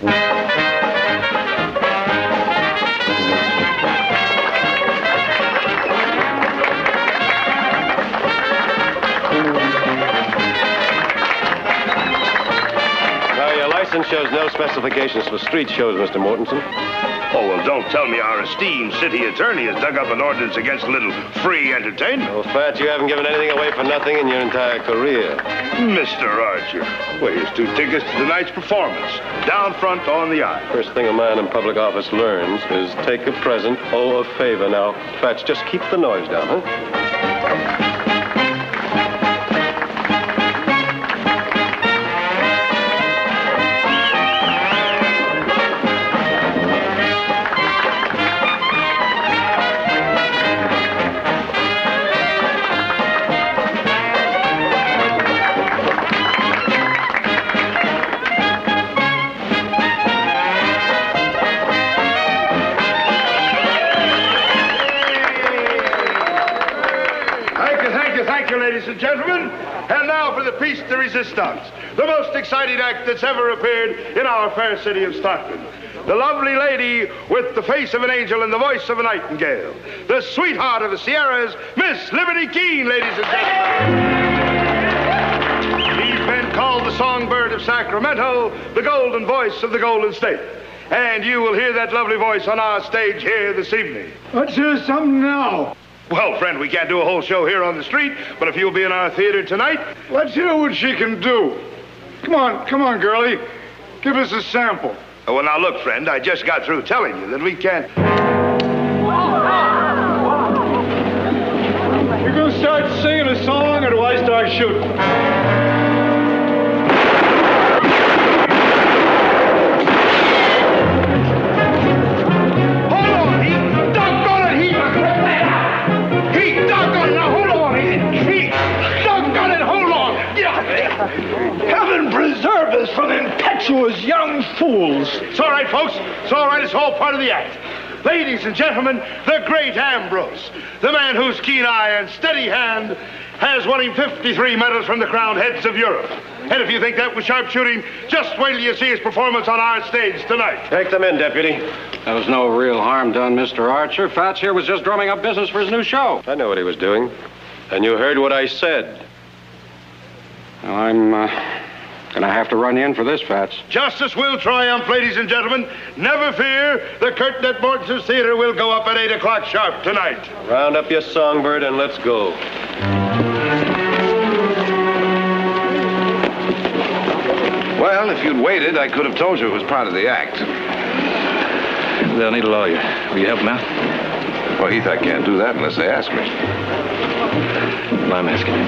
Now, your license shows no specifications for street shows, Mr. Mortensen. Oh, well, don't tell me our esteemed city attorney has dug up an ordinance against a little free entertainment. Well, Fat, you haven't given anything away for nothing in your entire career. Mr. Archer, well, here's 2 tickets to tonight's performance. Down front on the aisle. First thing a man in public office learns is take a present, owe a favor. Now, Fats, just keep the noise down, huh? Ladies and gentlemen, and now for the piece de resistance, the most exciting act that's ever appeared in our fair city of Stockton. The lovely lady with the face of an angel and the voice of a nightingale, the sweetheart of the Sierras, Miss Liberty Keene, ladies and gentlemen. She's been called the songbird of Sacramento, the golden voice of the Golden State. And you will hear that lovely voice on our stage here this evening. Let's hear something now. Well, friend, we can't do a whole show here on the street, but if you'll be in our theater tonight... Let's hear what she can do. Come on, girlie. Give us a sample. Oh, well, now, look, friend, I just got through telling you that we can't... You gonna start singing a song, or do I start shooting? Heaven preserve us from impetuous young fools. It's all right, folks. It's all right. It's all part of the act. Ladies and gentlemen, the great Ambrose, the man whose keen eye and steady hand has won him 53 medals from the crowned heads of Europe. And if you think that was sharpshooting, just wait till you see his performance on our stage tonight. Take them in, Deputy. There was no real harm done, Mr. Archer. Fats here was just drumming up business for his new show. I know what he was doing. And you heard what I said. Well, I'm gonna have to run you in for this, Fats. Justice will triumph, ladies and gentlemen. Never fear. The curtain at Mortensen's Theater will go up at 8 o'clock sharp tonight. Round up your songbird and let's go. Well, if you'd waited, I could have told you it was part of the act. They'll need a lawyer. Will you help them out? Well, Heath, I can't do that unless they ask me. Well, I'm asking you.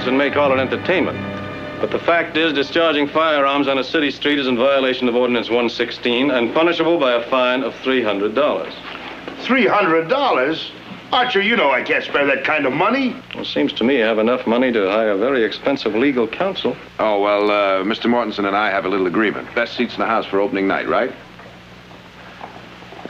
And may call it entertainment. But the fact is, discharging firearms on a city street is in violation of Ordinance 116 and punishable by a fine of $300. $300? Archer, you know I can't spare that kind of money. Well, it seems to me you have enough money to hire very expensive legal counsel. Oh, well, Mr. Mortensen and I have a little agreement. Best seats in the house for opening night, right?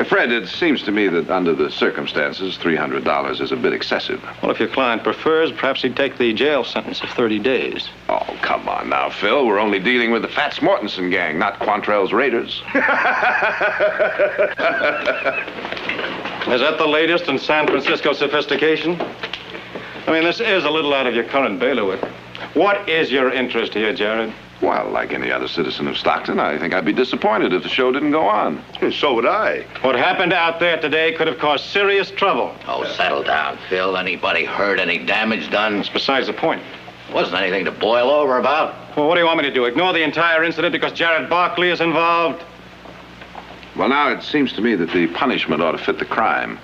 Fred, it seems to me that under the circumstances, $300 is a bit excessive. Well, if your client prefers, perhaps he'd take the jail sentence of 30 days. Oh, come on now, Phil. We're only dealing with the Fats Mortensen gang, not Quantrell's Raiders. Is that the latest in San Francisco sophistication? I mean, this is a little out of your current bailiwick. What is your interest here, Jared? Well, like any other citizen of Stockton, I think I'd be disappointed if the show didn't go on. So would I. What happened out there today could have caused serious trouble. Oh, settle down, Phil. Anybody hurt? Any damage done? That's besides the point. Wasn't anything to boil over about. Well, what do you want me to do? Ignore the entire incident because Jared Barkley is involved? Well, now, it seems to me that the punishment ought to fit the crime.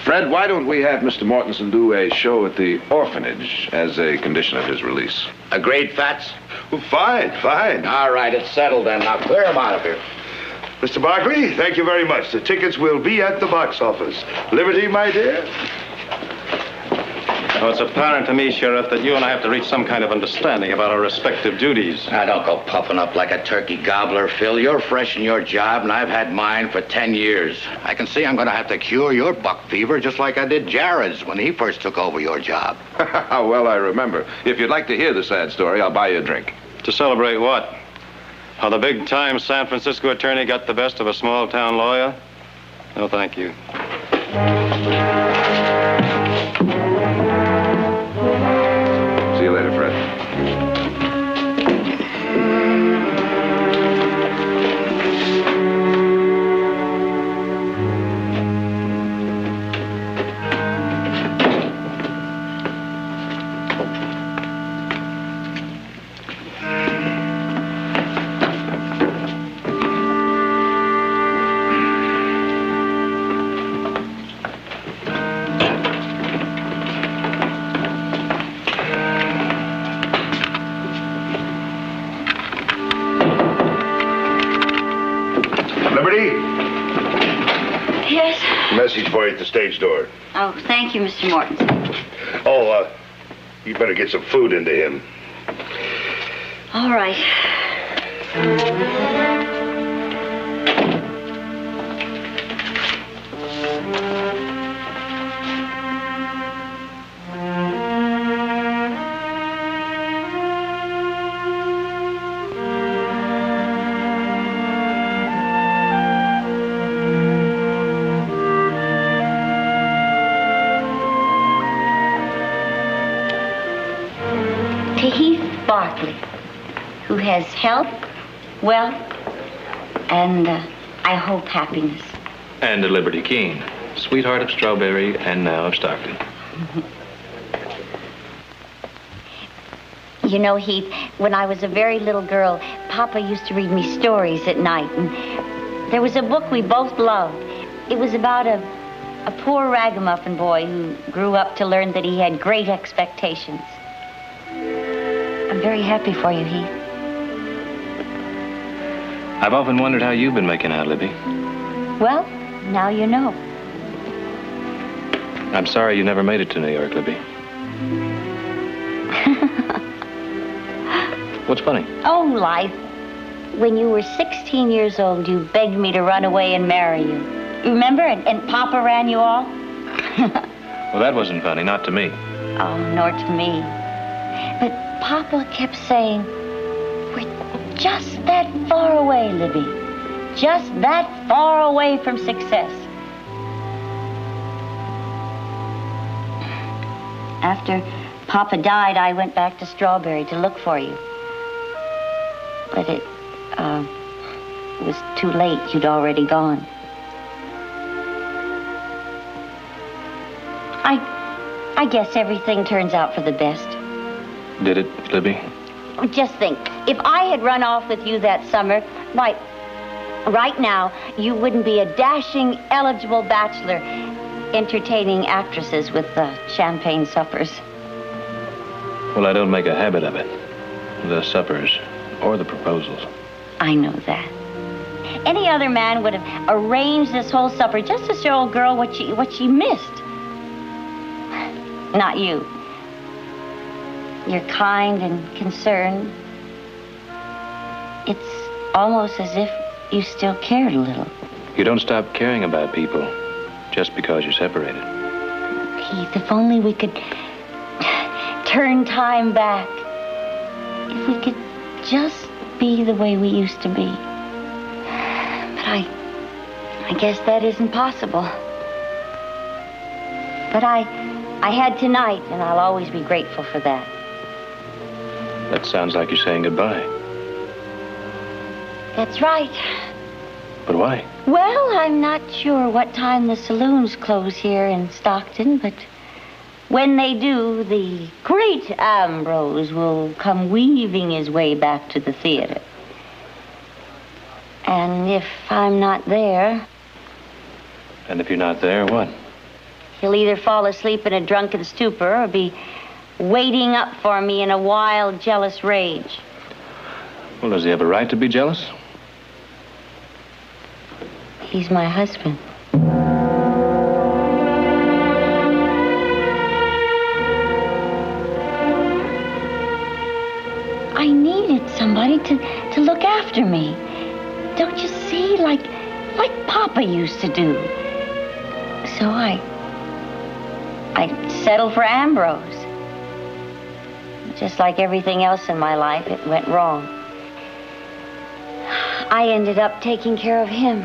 Fred, why don't we have Mr. Mortensen do a show at the orphanage as a condition of his release? Agreed, Fats? Well, fine. All right, it's settled then. Now clear him out of here. Mr. Barkley, thank you very much. The tickets will be at the box office. Liberty, my dear? Well, it's apparent to me, Sheriff, that you and I have to reach some kind of understanding about our respective duties. Now, don't go puffing up like a turkey gobbler, Phil. You're fresh in your job, and I've had mine for 10 years. I can see I'm going to have to cure your buck fever just like I did Jared's when he first took over your job. Well, I remember. If you'd like to hear the sad story, I'll buy you a drink. To celebrate what? How the big-time San Francisco attorney got the best of a small-town lawyer? No, thank you. See you later, Fred. Liberty? Yes? Message for you at the stage door. Oh, thank you, Mr. Mortensen. Oh, you better get some food into him. All right. To Heath Barkley, who has health, wealth, and I hope happiness. And to Liberty Keene, sweetheart of Strawberry and now of Stockton. You know, Heath, when I was a very little girl, Papa used to read me stories at night, and there was a book we both loved. It was about a poor ragamuffin boy who grew up to learn that he had great expectations. I'm very happy for you, Heath. I've often wondered how you've been making out, Libby. Well, now you know. I'm sorry you never made it to New York, Libby. What's funny? Oh, life. When you were 16 years old, you begged me to run away and marry you. Remember? And Papa ran you off? Well, that wasn't funny, not to me. Oh, nor to me. But Papa kept saying, we're just that far away, Libby. Just that far away from success. After Papa died, I went back to Strawberry to look for you. But it was too late. You'd already gone. I guess everything turns out for the best. Did it, Libby? Just think, if I had run off with you that summer, why, right now, you wouldn't be a dashing, eligible bachelor entertaining actresses with champagne suppers. Well, I don't make a habit of it. The suppers or the proposals. I know that. Any other man would have arranged this whole supper just to show a girl what she missed. Not you. You're kind and concerned. It's almost as if you still cared a little. You don't stop caring about people just because you're separated. Heath, if only we could turn time back. If we could just be the way we used to be. But I guess that isn't possible. But I had tonight, and I'll always be grateful for that. That sounds like you're saying goodbye. That's right. But why? Well, I'm not sure what time the saloons close here in Stockton, but when they do, the great Ambrose will come weaving his way back to the theater. And if I'm not there... And if you're not there, what? He'll either fall asleep in a drunken stupor or be waiting up for me in a wild, jealous rage. Well, does he have a right to be jealous? He's my husband. I needed somebody to look after me. Don't you see? Like Papa used to do. So I settled for Ambrose. Just like everything else in my life, it went wrong. I ended up taking care of him.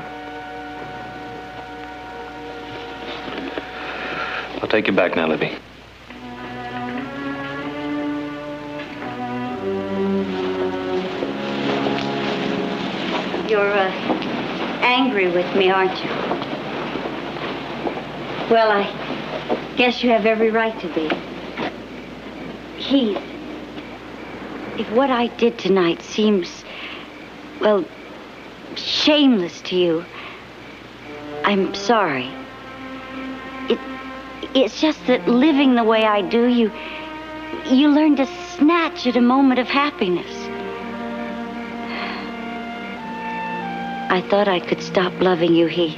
I'll take you back now, Libby. You're angry with me, aren't you? Well, I guess you have every right to be. Heath, if what I did tonight seems, well, shameless to you, I'm sorry. It's just that living the way I do, you learn to snatch at a moment of happiness. I thought I could stop loving you, Heath.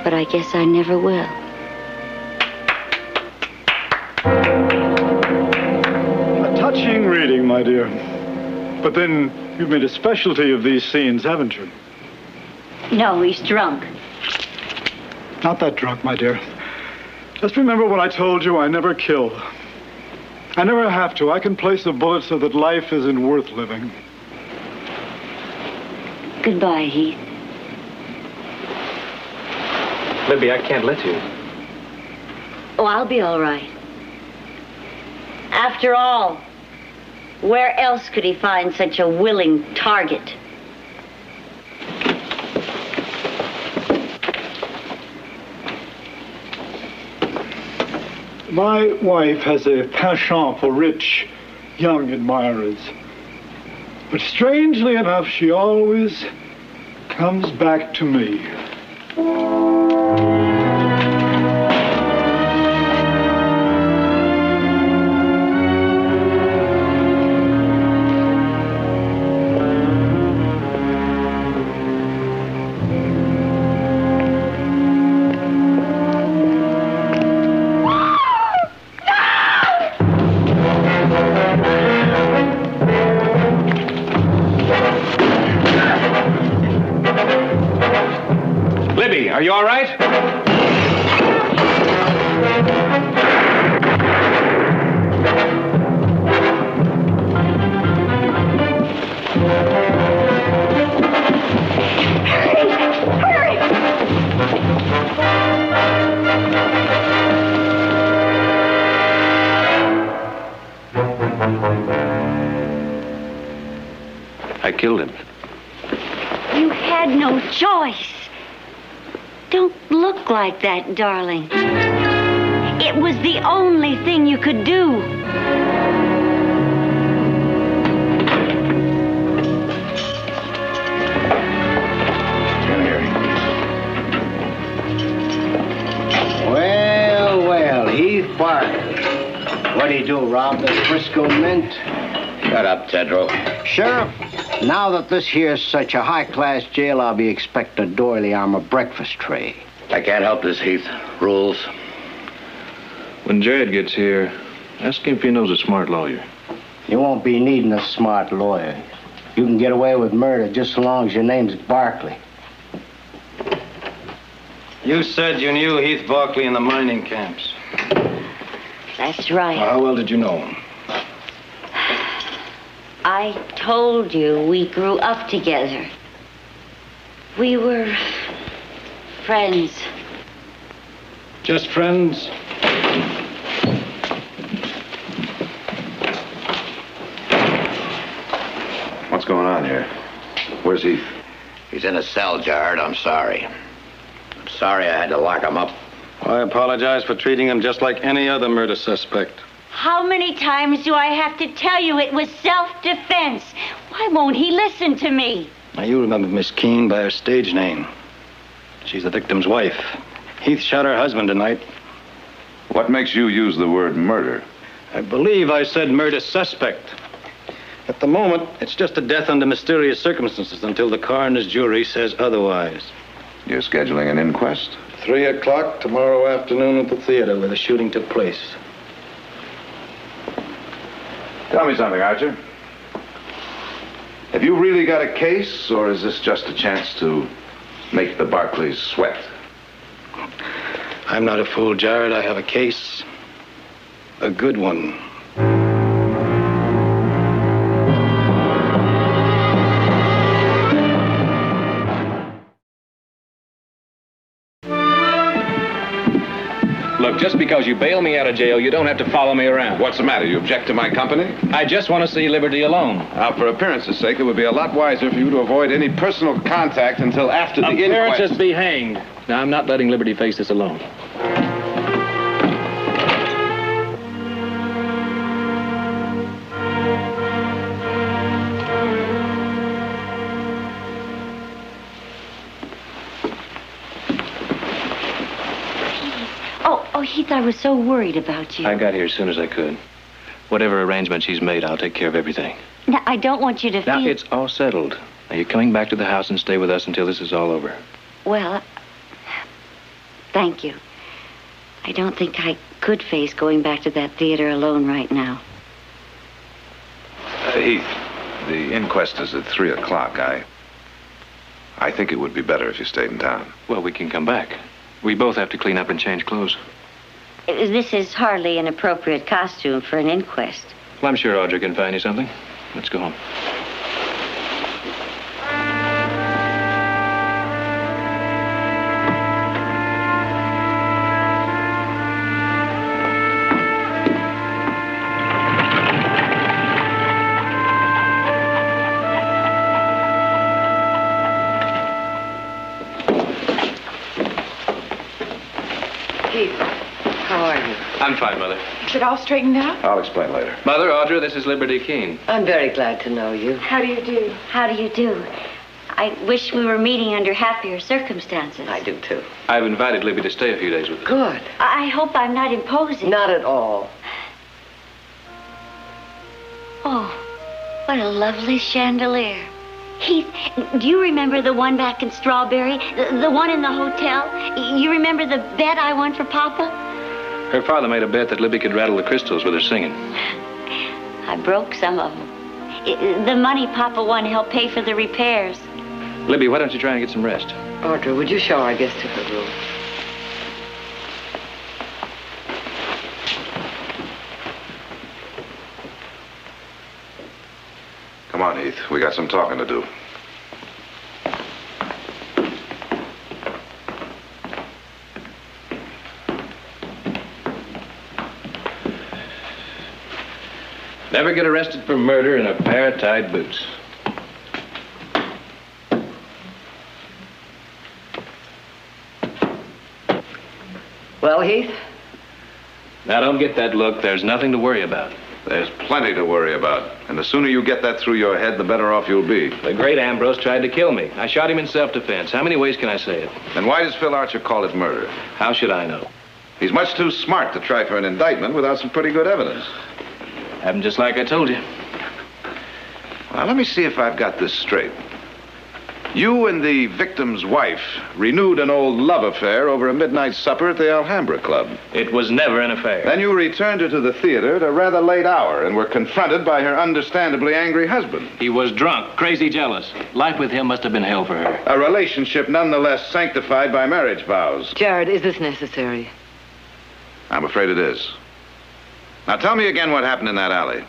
But I guess I never will. A touching reading, my dear. But then you've made a specialty of these scenes, haven't you? No, he's drunk. Not that drunk, my dear. Just remember what I told you, I never kill. I never have to. I can place a bullet so that life isn't worth living. Goodbye, Heath. Libby, I can't let you. Oh, I'll be all right. After all, where else could he find such a willing target? My wife has a penchant for rich, young admirers. But strangely enough, she always comes back to me. Are you all right? Hurry! I killed him. You had no choice. Don't look like that, darling. It was the only thing you could do. Come here. Well, Heath Barkley. What'd he do, rob the Frisco Mint? Shut up, Tedro. Sheriff, now that this here's such a high-class jail, I'll be expecting a doily armor breakfast tray. I can't help this, Heath. Rules. When Jared gets here, ask him if he knows a smart lawyer. You won't be needing a smart lawyer. You can get away with murder just so long as your name's Barkley. You said you knew Heath Barkley in the mining camps. That's right. How well did you know him? I told you we grew up together. We were friends. Just friends. What's going on here? Where's Heath? He's in a cell, Jared. I'm sorry. I'm sorry I had to lock him up. I apologize for treating him just like any other murder suspect. How many times do I have to tell you it was self-defense? Why won't he listen to me? Now, you remember Miss Keene by her stage name. She's the victim's wife. Heath shot her husband tonight. What makes you use the word murder? I believe I said murder suspect. At the moment, it's just a death under mysterious circumstances until the coroner's jury says otherwise. You're scheduling an inquest? 3 o'clock tomorrow afternoon at the theater where the shooting took place. Tell me something, Archer. Have you really got a case, or is this just a chance to make the Barkleys sweat? I'm not a fool, Jared. I have a case. A good one. Look, just because you bail me out of jail, you don't have to follow me around. What's the matter? You object to my company? I just want to see Liberty alone. Now, for appearance's sake, it would be a lot wiser for you to avoid any personal contact until after the inquest. Appearances be hanged. Now, I'm not letting Liberty face this alone. Oh, Heath, I was so worried about you. I got here as soon as I could. Whatever arrangements she's made, I'll take care of everything. Now, I don't want you to feel... Now, it's all settled. Now, you're coming back to the house and stay with us until this is all over. Well, thank you. I don't think I could face going back to that theater alone right now. Heath, the inquest is at 3 o'clock. I think it would be better if you stayed in town. Well, we can come back. We both have to clean up and change clothes. This is hardly an appropriate costume for an inquest. Well, I'm sure Audrey can find you something. Let's go home. I'm fine, Mother. Is it all straightened out? I'll explain later. Mother, Audrey, this is Liberty Keene. I'm very glad to know you. How do you do? How do you do? I wish we were meeting under happier circumstances. I do, too. I've invited Libby to stay a few days with us. Good. I hope I'm not imposing. Not at all. Oh, what a lovely chandelier. Heath, do you remember the one back in Strawberry? The one in the hotel? You remember the bet I won for Papa? Her father made a bet that Libby could rattle the crystals with her singing. I broke some of them. The money Papa won helped pay for the repairs. Libby, why don't you try and get some rest? Audrey, would you show our guest to her room? Come on, Heath. We got some talking to do. Never get arrested for murder in a pair of tied boots. Well, Heath? Now, don't get that look. There's nothing to worry about. There's plenty to worry about. And the sooner you get that through your head, the better off you'll be. The great Ambrose tried to kill me. I shot him in self-defense. How many ways can I say it? Then why does Phil Archer call it murder? How should I know? He's much too smart to try for an indictment without some pretty good evidence. Happened just like I told you. Now, let me see if I've got this straight. You and the victim's wife renewed an old love affair over a midnight supper at the Alhambra Club. It was never an affair. Then you returned her to the theater at a rather late hour and were confronted by her understandably angry husband. He was drunk, crazy jealous. Life with him must have been hell for her. A relationship nonetheless sanctified by marriage vows. Jared, is this necessary? I'm afraid it is. Now tell me again what happened in that alley.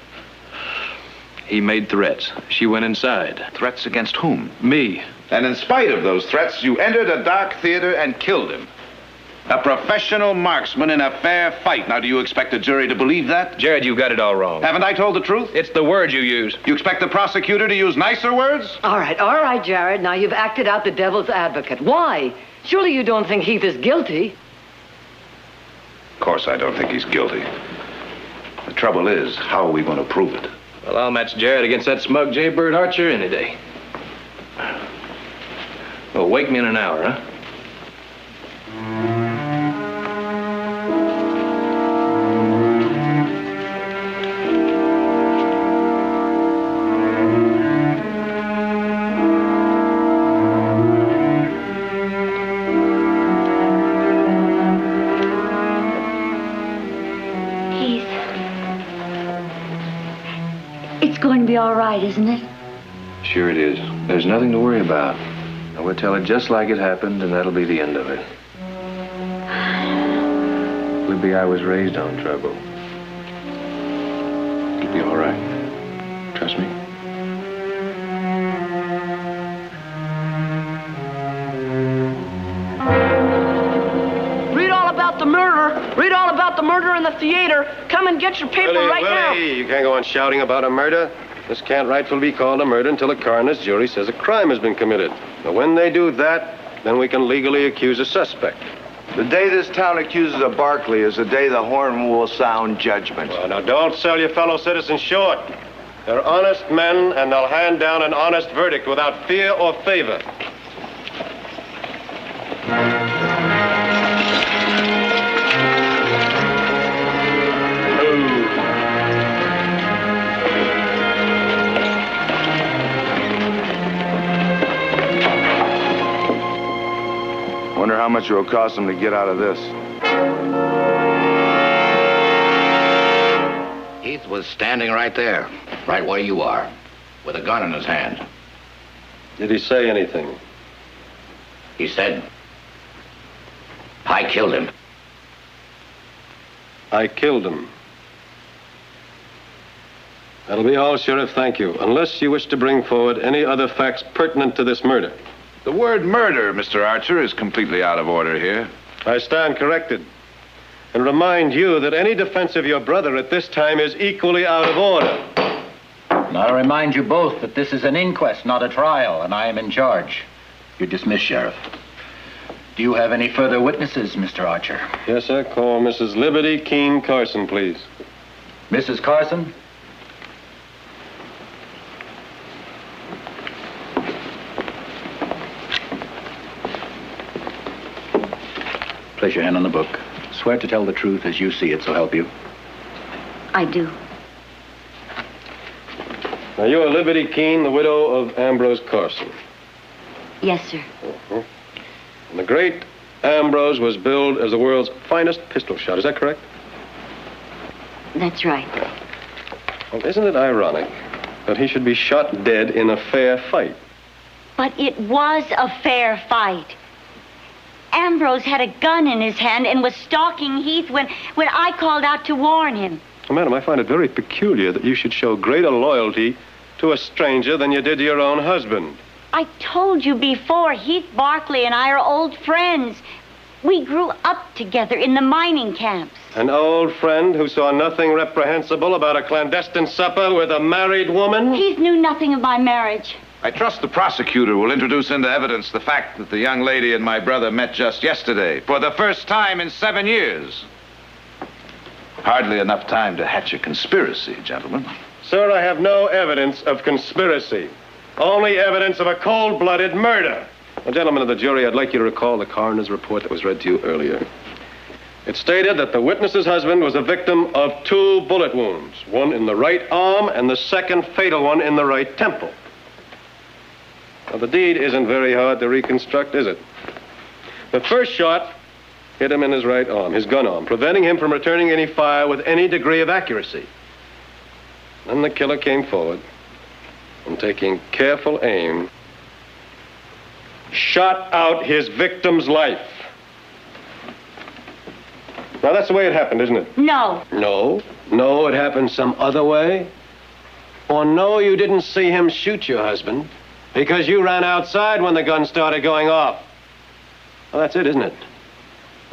He made threats. She went inside. Threats against whom? Me. And in spite of those threats, you entered a dark theater and killed him. A professional marksman in a fair fight. Now, do you expect the jury to believe that? Jared, you've got it all wrong. Haven't I told the truth? It's the word you use. You expect the prosecutor to use nicer words? All right, Jared. Now you've acted out the devil's advocate. Why? Surely you don't think Heath is guilty. Of course I don't think he's guilty. The trouble is, how are we going to prove it? Well, I'll match Jared against that smug jaybird Archer any day. Well, wake me in an hour, huh? All right, isn't it? Sure it is. There's nothing to worry about. I will tell it just like it happened, and that'll be the end of it. Libby, I was raised on trouble. It'll be all right. Trust me. Read all about the murder. Read all about the murder in the theater. Come and get your paper right now. You can't go on shouting about a murder. This can't rightfully be called a murder until a coroner's jury says a crime has been committed. Now, when they do that, then we can legally accuse a suspect. The day this town accuses a Barkley is the day the horn will sound judgment. Well, now, don't sell your fellow citizens short. They're honest men, and they'll hand down an honest verdict without fear or favor. Wonder how much it will cost him to get out of this. Heath was standing right there, right where you are, with a gun in his hand. Did he say anything? He said, "I killed him." I killed him. That'll be all, Sheriff. Thank you. Unless you wish to bring forward any other facts pertinent to this murder. The word murder, Mr. Archer, is completely out of order here. I stand corrected. And remind you that any defense of your brother at this time is equally out of order. And I remind you both that this is an inquest, not a trial, and I am in charge. You're dismissed, Sheriff. Do you have any further witnesses, Mr. Archer? Yes, sir. Call Mrs. Liberty Keene Carson, please. Mrs. Carson? Place your hand on the book. Swear to tell the truth as you see it, so help you. I do. Now, you are Liberty Keene, the widow of Ambrose Carson. Yes, sir. And the great Ambrose was billed as the world's finest pistol shot. Is that correct? That's right. Well, isn't it ironic that he should be shot dead in a fair fight? But it was a fair fight. Ambrose had a gun in his hand and was stalking Heath when I called out to warn him. Well, madam, I find it very peculiar that you should show greater loyalty to a stranger than you did to your own husband. I told you before, Heath Barkley and I are old friends. We grew up together in the mining camps. An old friend who saw nothing reprehensible about a clandestine supper with a married woman? Heath knew nothing of my marriage. I trust the prosecutor will introduce into evidence the fact that the young lady and my brother met just yesterday, for the first time in 7 years. Hardly enough time to hatch a conspiracy, gentlemen. Sir, I have no evidence of conspiracy. Only evidence of a cold-blooded murder. Well, gentlemen of the jury, I'd like you to recall the coroner's report that was read to you earlier. It stated that the witness's husband was a victim of 2 bullet wounds, one in the right arm and the second fatal one in the right temple. Now, the deed isn't very hard to reconstruct, is it? The first shot hit him in his right arm, his gun arm, preventing him from returning any fire with any degree of accuracy. Then the killer came forward and, taking careful aim, shot out his victim's life. Now, that's the way it happened, isn't it? No. No, it happened some other way. Or no, you didn't see him shoot your husband because you ran outside when the gun started going off. Well, that's it, isn't it?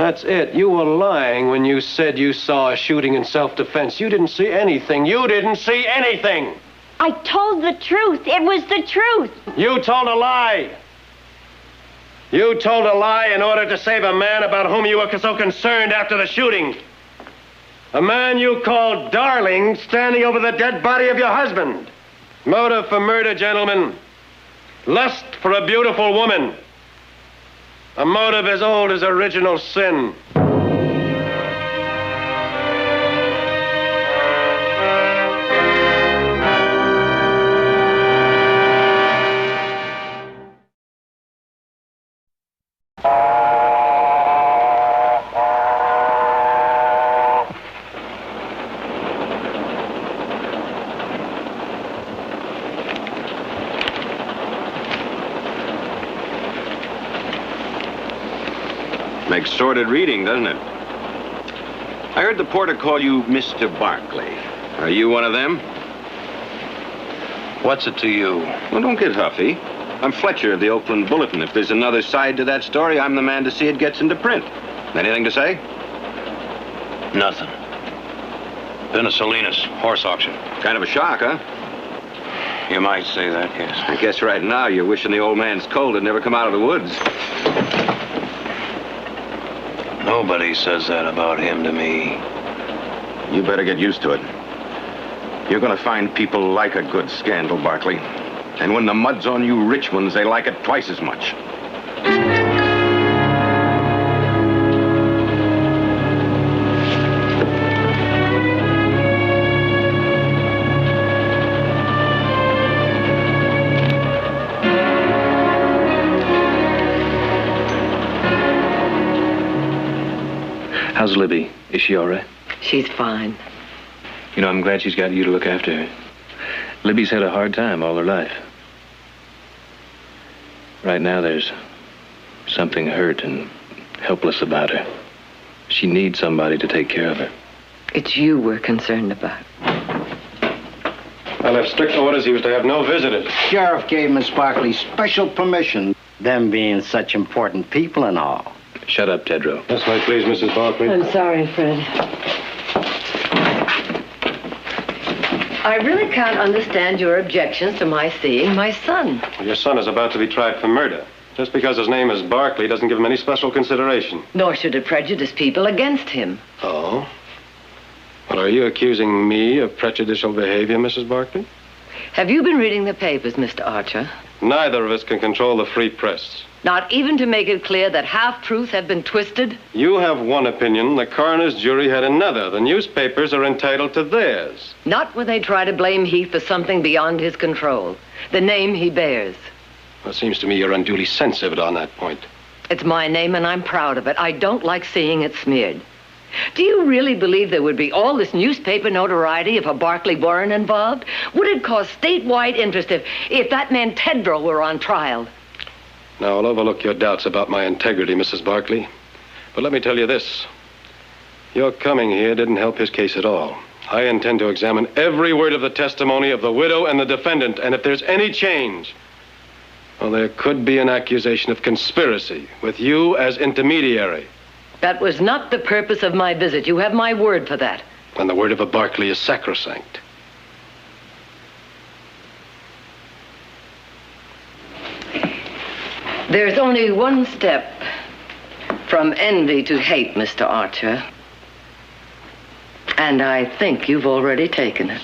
That's it. You were lying when you said you saw a shooting in self-defense. You didn't see anything. You didn't see anything. I told the truth. It was the truth. You told a lie. You told a lie in order to save a man about whom you were so concerned after the shooting. A man you called darling standing over the dead body of your husband. Motive for murder, gentlemen. Lust for a beautiful woman. A motive as old as original sin. Makes sordid reading, doesn't it? I heard the porter call you Mr. Barkley. Are you one of them? What's it to you? Well, don't get huffy. I'm Fletcher of the Oakland Bulletin. If there's another side to that story, I'm the man to see it gets into print. Anything to say? Nothing. Been a Salinas horse auction. Kind of a shock, huh? You might say that, yes. I guess right now you're wishing the old man's cold had never come out of the woods. Nobody says that about him to me. You better get used to it. You're gonna find people like a good scandal, Barkley. And when the mud's on you rich ones, they like it twice as much. How's Libby? Is she all right? She's fine. You know, I'm glad she's got you to look after her. Libby's had a hard time all her life. Right now, there's something hurt and helpless about her. She needs somebody to take care of her. It's you we're concerned about. I left strict orders he was to have no visitors. Sheriff gave Miss Barkley special permission, them being such important people and all. Shut up, Tedrow. Yes, may I please, Mrs. Barkley? I'm sorry, Fred. I really can't understand your objections to my seeing my son. Well, your son is about to be tried for murder. Just because his name is Barkley doesn't give him any special consideration. Nor should it prejudice people against him. Oh? Well, are you accusing me of prejudicial behavior, Mrs. Barkley? Have you been reading the papers, Mr. Archer? Neither of us can control the free press. Not even to make it clear that half-truths have been twisted? You have one opinion, the coroner's jury had another. The newspapers are entitled to theirs. Not when they try to blame Heath for something beyond his control. The name he bears. Well, it seems to me you're unduly sensitive on that point. It's my name and I'm proud of it. I don't like seeing it smeared. Do you really believe there would be all this newspaper notoriety if a Barkley weren't involved? Would it cause statewide interest if that man Tedrow were on trial? Now, I'll overlook your doubts about my integrity, Mrs. Barkley. But let me tell you this. Your coming here didn't help his case at all. I intend to examine every word of the testimony of the widow and the defendant, and if there's any change, well, there could be an accusation of conspiracy with you as intermediary. That was not the purpose of my visit. You have my word for that. And the word of a Barkley is sacrosanct. There's only one step from envy to hate, Mr. Archer. And I think you've already taken it.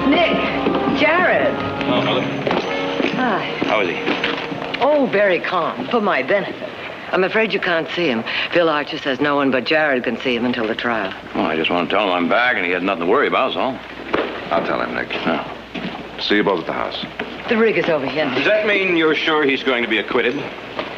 Nick, Jared. Oh, Mother. Hi. How is he? Oh, very calm, for my benefit. I'm afraid you can't see him. Bill Archer says no one but Jared can see him until the trial. Well, I just want to tell him I'm back and he has nothing to worry about, is all. I'll tell him, Nick. See you both at the house. The rig is over here. Does that mean you're sure he's going to be acquitted?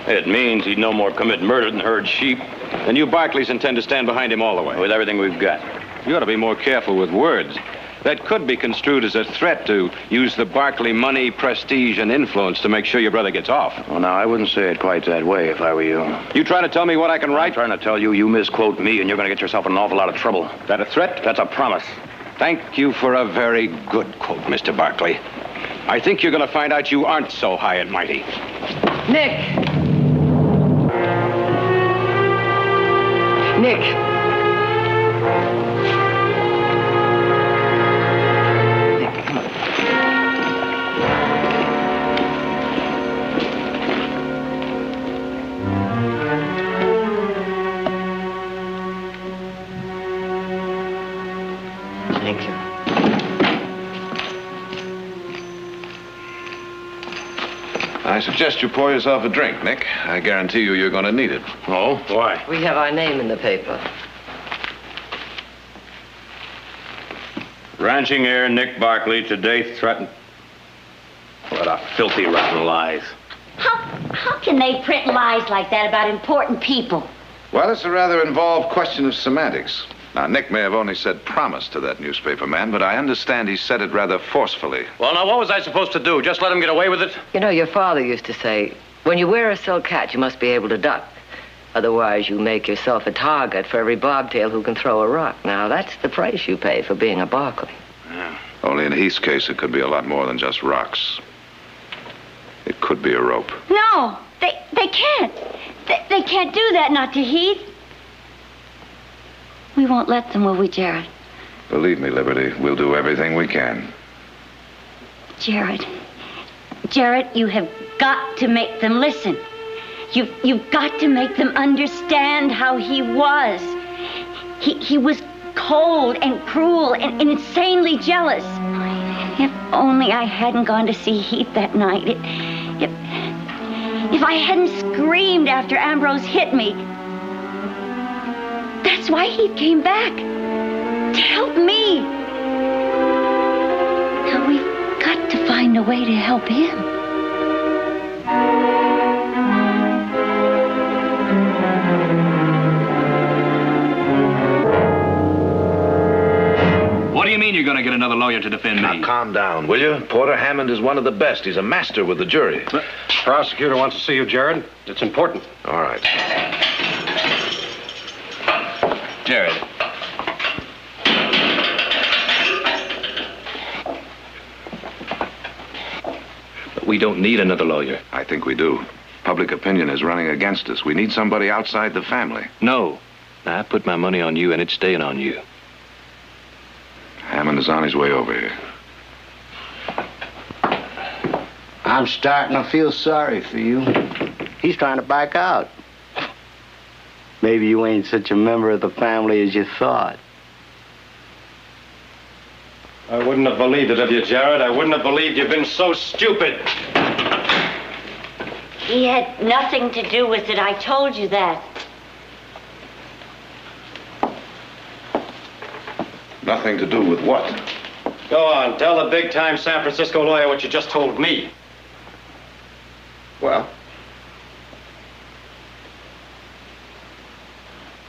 It means he'd no more commit murder than herd sheep. And you Barkleys intend to stand behind him all the way, with everything we've got. You ought to be more careful with words. that could be construed as a threat to use the Barkley money, prestige, and influence to make sure your brother gets off. Well, now, I wouldn't say it quite that way if I were you. You trying to tell me what I can write? I'm trying to tell you, you misquote me, and you're going to get yourself in an awful lot of trouble. That a threat? That's a promise. Thank you for a very good quote, Mr. Barkley. I think you're going to find out you aren't so high and mighty. Nick! Nick! Thank you. I suggest you pour yourself a drink, Nick. I guarantee you you're going to need it. Oh? Why? We have our name in the paper. Ranching heir Nick Barkley today threatened... What a filthy, rotten lies. How can they print lies like that about important people? Well, it's a rather involved question of semantics. Now, Nick may have only said promise to that newspaper man, but I understand he said it rather forcefully. Well, now, what was I supposed to do? Just let him get away with it? You know, your father used to say, when you wear a silk hat, you must be able to duck. Otherwise, you make yourself a target for every bobtail who can throw a rock. Now, that's the price you pay for being a Barkley. Yeah. Only in Heath's case, it could be a lot more than just rocks. It could be a rope. No, they can't. They can't do that, not to Heath. We won't let them, will we, Jared? Believe me, Liberty, we'll do everything we can. Jared, you have got to make them listen. You've got to make them understand how he was. He was cold and cruel and insanely jealous. If only I hadn't gone to see Heath that night. If I hadn't screamed after Ambrose hit me. That's why he came back. To help me. Now we've got to find a way to help him. What do you mean you're going to get another lawyer to defend me? Now, calm down, will you? Porter Hammond is one of the best. He's a master with the jury. The prosecutor wants to see you, Jared. It's important. All right. Jared. We don't need another lawyer. I think we do. Public opinion is running against us. We need somebody outside the family. No. I put my money on you, and it's staying on you. Hammond is on his way over here. I'm starting to feel sorry for you. He's trying to back out. Maybe you ain't such a member of the family as you thought. I wouldn't have believed it of you, Jared. I wouldn't have believed you've been so stupid. He had nothing to do with it. I told you that. Nothing to do with what? Go on, tell the big-time San Francisco lawyer what you just told me. Well?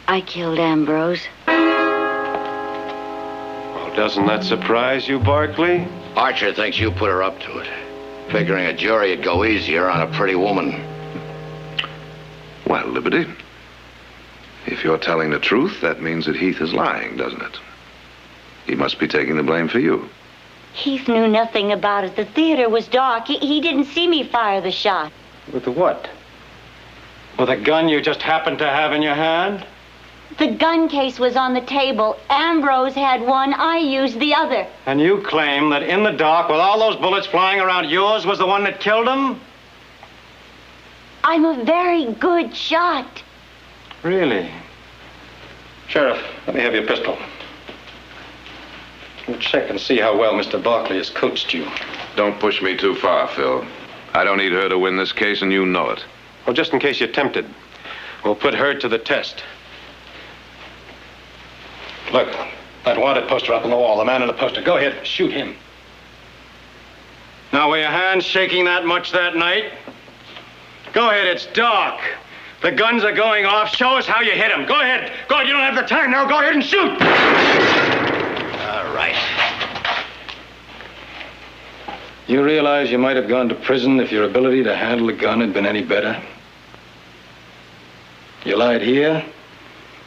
I killed Ambrose. Well, doesn't that surprise you, Barkley? Archer thinks you put her up to it, figuring a jury would go easier on a pretty woman. Well, Liberty, if you're telling the truth, that means that Heath is lying, doesn't it? He must be taking the blame for you. Heath knew nothing about it. The theater was dark. He didn't see me fire the shot. With the what? With a gun you just happened to have in your hand? The gun case was on the table. Ambrose had one. I used the other. And you claim that in the dark, with all those bullets flying around, yours was the one that killed him? I'm a very good shot. Really? Sheriff, let me have your pistol. We'll check and see how well Mr. Barkley has coached you. Don't push me too far, Phil. I don't need her to win this case, and you know it. Well, just in case you're tempted, we'll put her to the test. Look, that wanted poster up on the wall, the man in the poster. Go ahead, shoot him. Now, were your hands shaking that much that night? Go ahead, it's dark. The guns are going off. Show us how you hit him. Go ahead. Go ahead, you don't have the time now. Go ahead and shoot. All right. You realize you might have gone to prison if your ability to handle a gun had been any better? You lied here,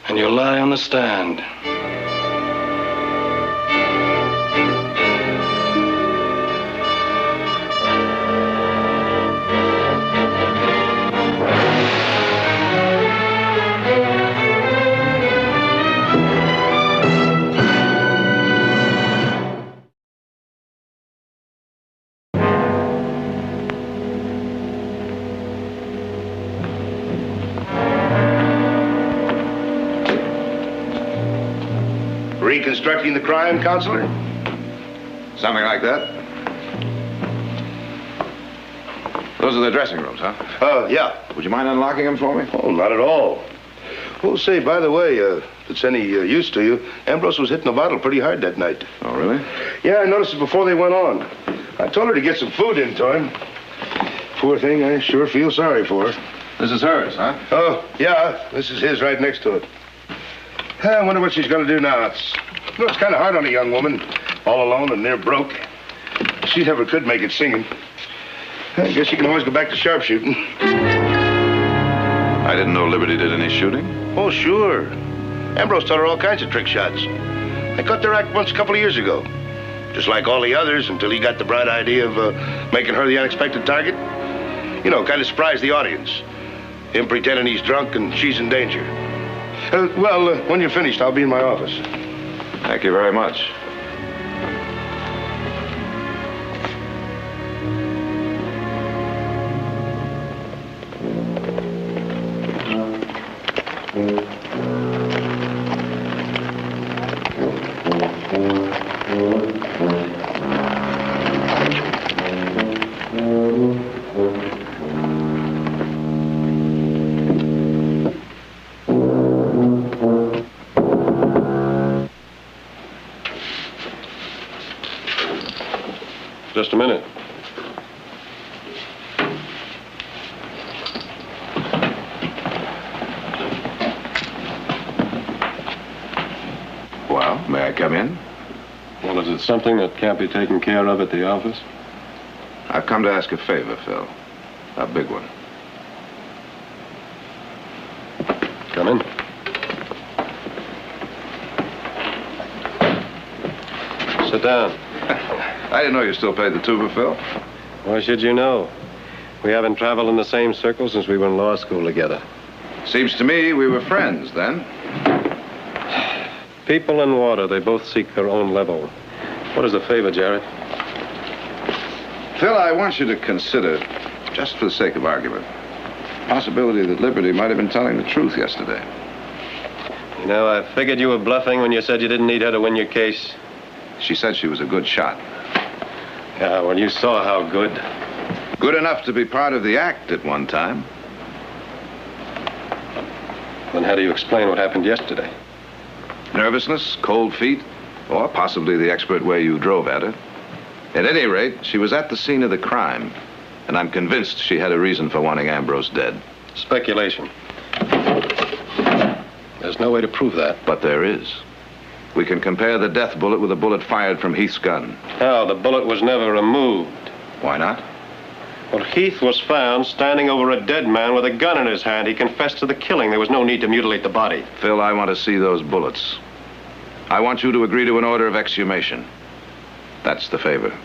and you'll lie on the stand. Reconstructing the crime, Counselor? Something like that. Those are the dressing rooms, huh? Yeah. Would you mind unlocking them for me? Oh, not at all. Oh, say, by the way, if it's any use to you, Ambrose was hitting the bottle pretty hard that night. Oh, really? Yeah, I noticed it before they went on. I told her to get some food into him. Poor thing, I sure feel sorry for her. This is hers, huh? Oh, yeah, this is his right next to it. I wonder what she's going to do now. It's kind of hard on a young woman, all alone and near broke. She never could make it singing. I guess she can always go back to sharpshooting. I didn't know Liberty did any shooting. Oh, sure. Ambrose taught her all kinds of trick shots. I cut their act once a couple of years ago. Just like all the others, until he got the bright idea of making her the unexpected target. You know, kind of surprise the audience. Him pretending he's drunk and she's in danger. When you're finished, I'll be in my office. Thank you very much. Just a minute. Well, may I come in? Well, is it something that can't be taken care of at the office? I've come to ask a favor, Phil. A big one. Come in. Sit down. I didn't know you still played the tuba, Phil. Why should you know? We haven't traveled in the same circles since we were in law school together. Seems to me we were friends then. People and water, they both seek their own level. What is the favor, Jared? Phil, I want you to consider, just for the sake of argument, the possibility that Liberty might have been telling the truth yesterday. You know, I figured you were bluffing when you said you didn't need her to win your case. She said she was a good shot. Yeah, well, you saw how good. Good enough to be part of the act at one time. Then how do you explain what happened yesterday? Nervousness, cold feet, or possibly the expert way you drove at her. At any rate, she was at the scene of the crime, and I'm convinced she had a reason for wanting Ambrose dead. Speculation. There's no way to prove that. But there is. We can compare the death bullet with a bullet fired from Heath's gun. How? The bullet was never removed. Why not? Well, Heath was found standing over a dead man with a gun in his hand. He confessed to the killing. There was no need to mutilate the body. Phil, I want to see those bullets. I want you to agree to an order of exhumation. That's the favor.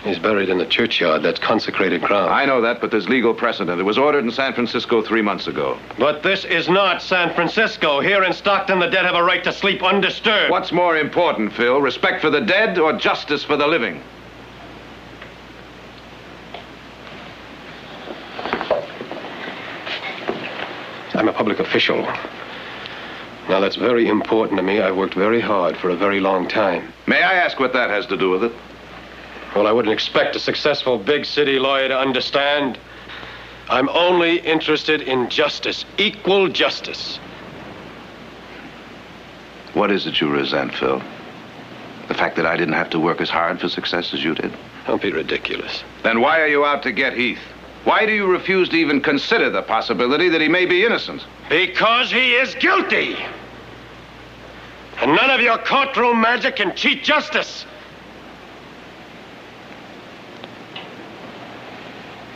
He's buried in the churchyard. That's consecrated ground. I know that, but there's legal precedent. It was ordered in San Francisco 3 months ago. But this is not San Francisco. Here in Stockton, the dead have a right to sleep undisturbed. What's more important, Phil? Respect for the dead or justice for the living? I'm a public official. Now, that's very important to me. I've worked very hard for a very long time. May I ask what that has to do with it? Well, I wouldn't expect a successful big city lawyer to understand. I'm only interested in justice, equal justice. What is it you resent, Phil? The fact that I didn't have to work as hard for success as you did? Don't be ridiculous. Then why are you out to get Heath? Why do you refuse to even consider the possibility that he may be innocent? Because he is guilty. And none of your courtroom magic can cheat justice.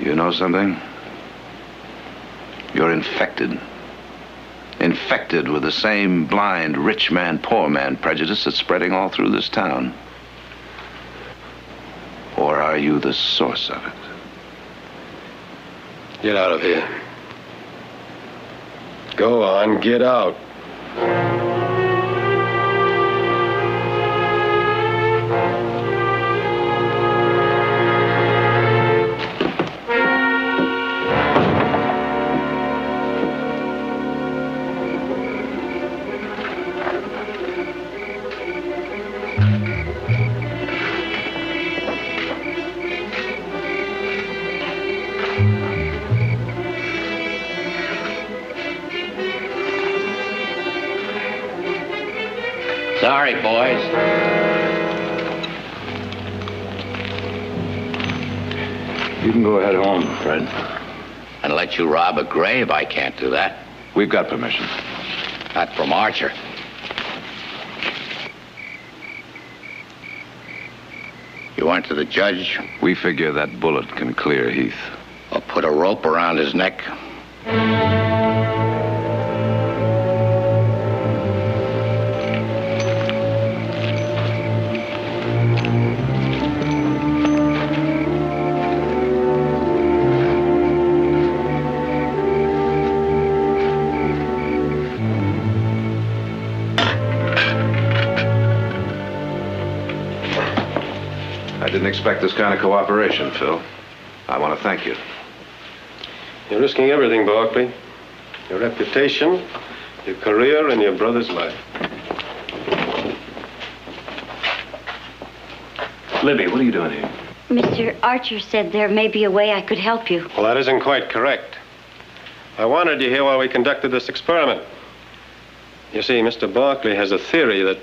You know something? You're infected. Infected with the same blind rich man, poor man prejudice that's spreading all through this town. Or are you the source of it? Get out of here. Go on, get out. Sorry, boys. You can go ahead home, Fred. And let you rob a grave? I can't do that. We've got permission. Not from Archer. You went to the judge? We figure that bullet can clear Heath. Or put a rope around his neck? I didn't expect this kind of cooperation, Phil. I want to thank you. You're risking everything, Barkley. Your reputation, your career, and your brother's life. Libby, what are you doing here? Mr. Archer said there may be a way I could help you. Well, that isn't quite correct. I wanted you here while we conducted this experiment. You see, Mr. Barkley has a theory that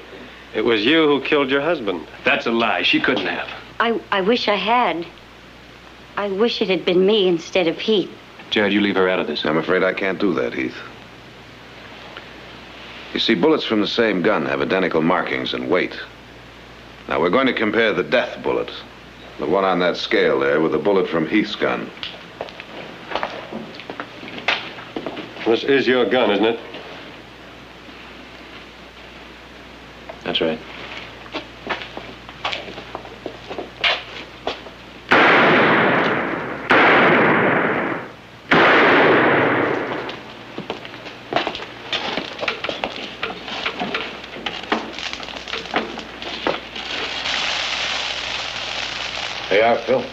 it was you who killed your husband. That's a lie. She couldn't have. I wish I had. I wish it had been me instead of Heath. Jared, you leave her out of this. I'm afraid I can't do that, Heath. You see, bullets from the same gun have identical markings and weight. Now, we're going to compare the death bullet, the one on that scale there, with the bullet from Heath's gun. This is your gun, isn't it? That's right. They are, Phil.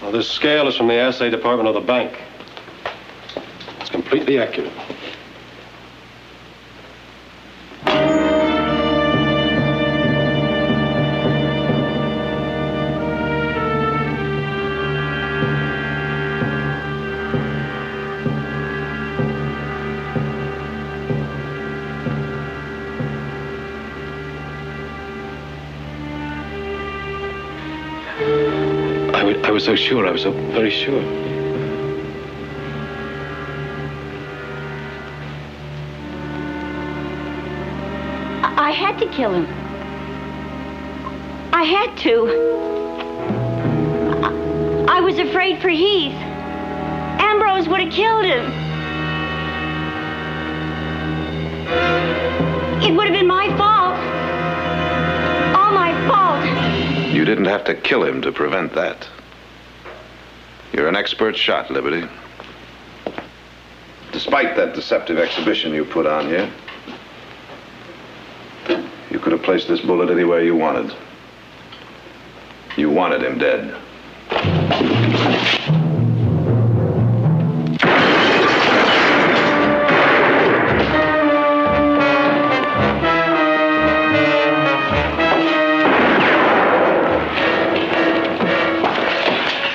Well, this scale is from the assay department of the bank. It's completely accurate. I was so sure. I was so very sure. I had to kill him. I had to. I was afraid for Heath. Ambrose would have killed him. It would have been my fault. All my fault. You didn't have to kill him to prevent that. You're an expert shot, Liberty. Despite that deceptive exhibition you put on here, you could have placed this bullet anywhere you wanted. You wanted him dead.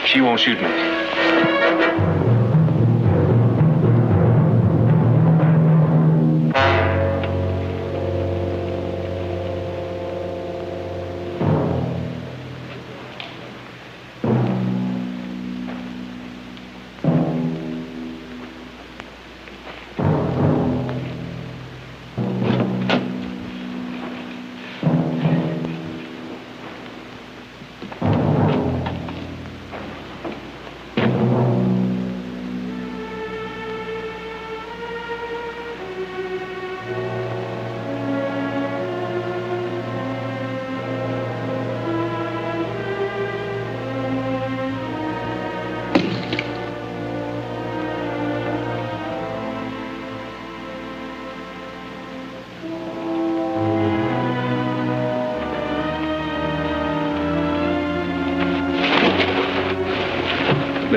She won't shoot me.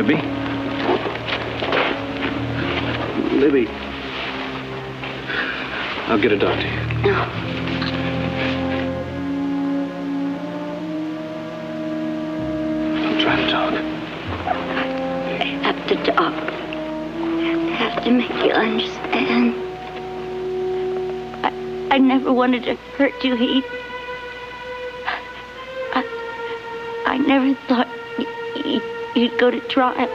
Libby? Libby. I'll get a doctor. No. I'm trying to talk. I have to talk. I have to make you understand. I never wanted to hurt you, Heath. I never thought you'd go to trial.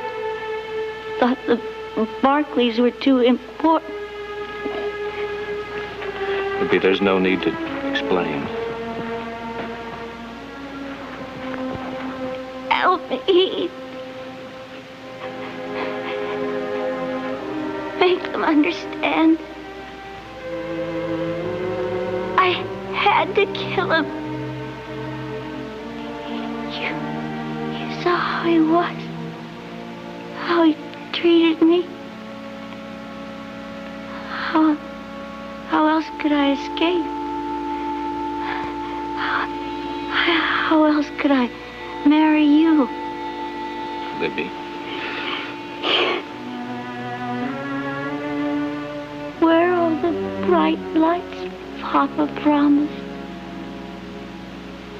Thought the Barkleys were too important. Libby, there's no need to explain. Help me, Heath. Make them understand. I had to kill him. You saw how he was. How he treated me. How else could I escape? How else could I marry you? Libby. Where are all the bright lights Papa promised?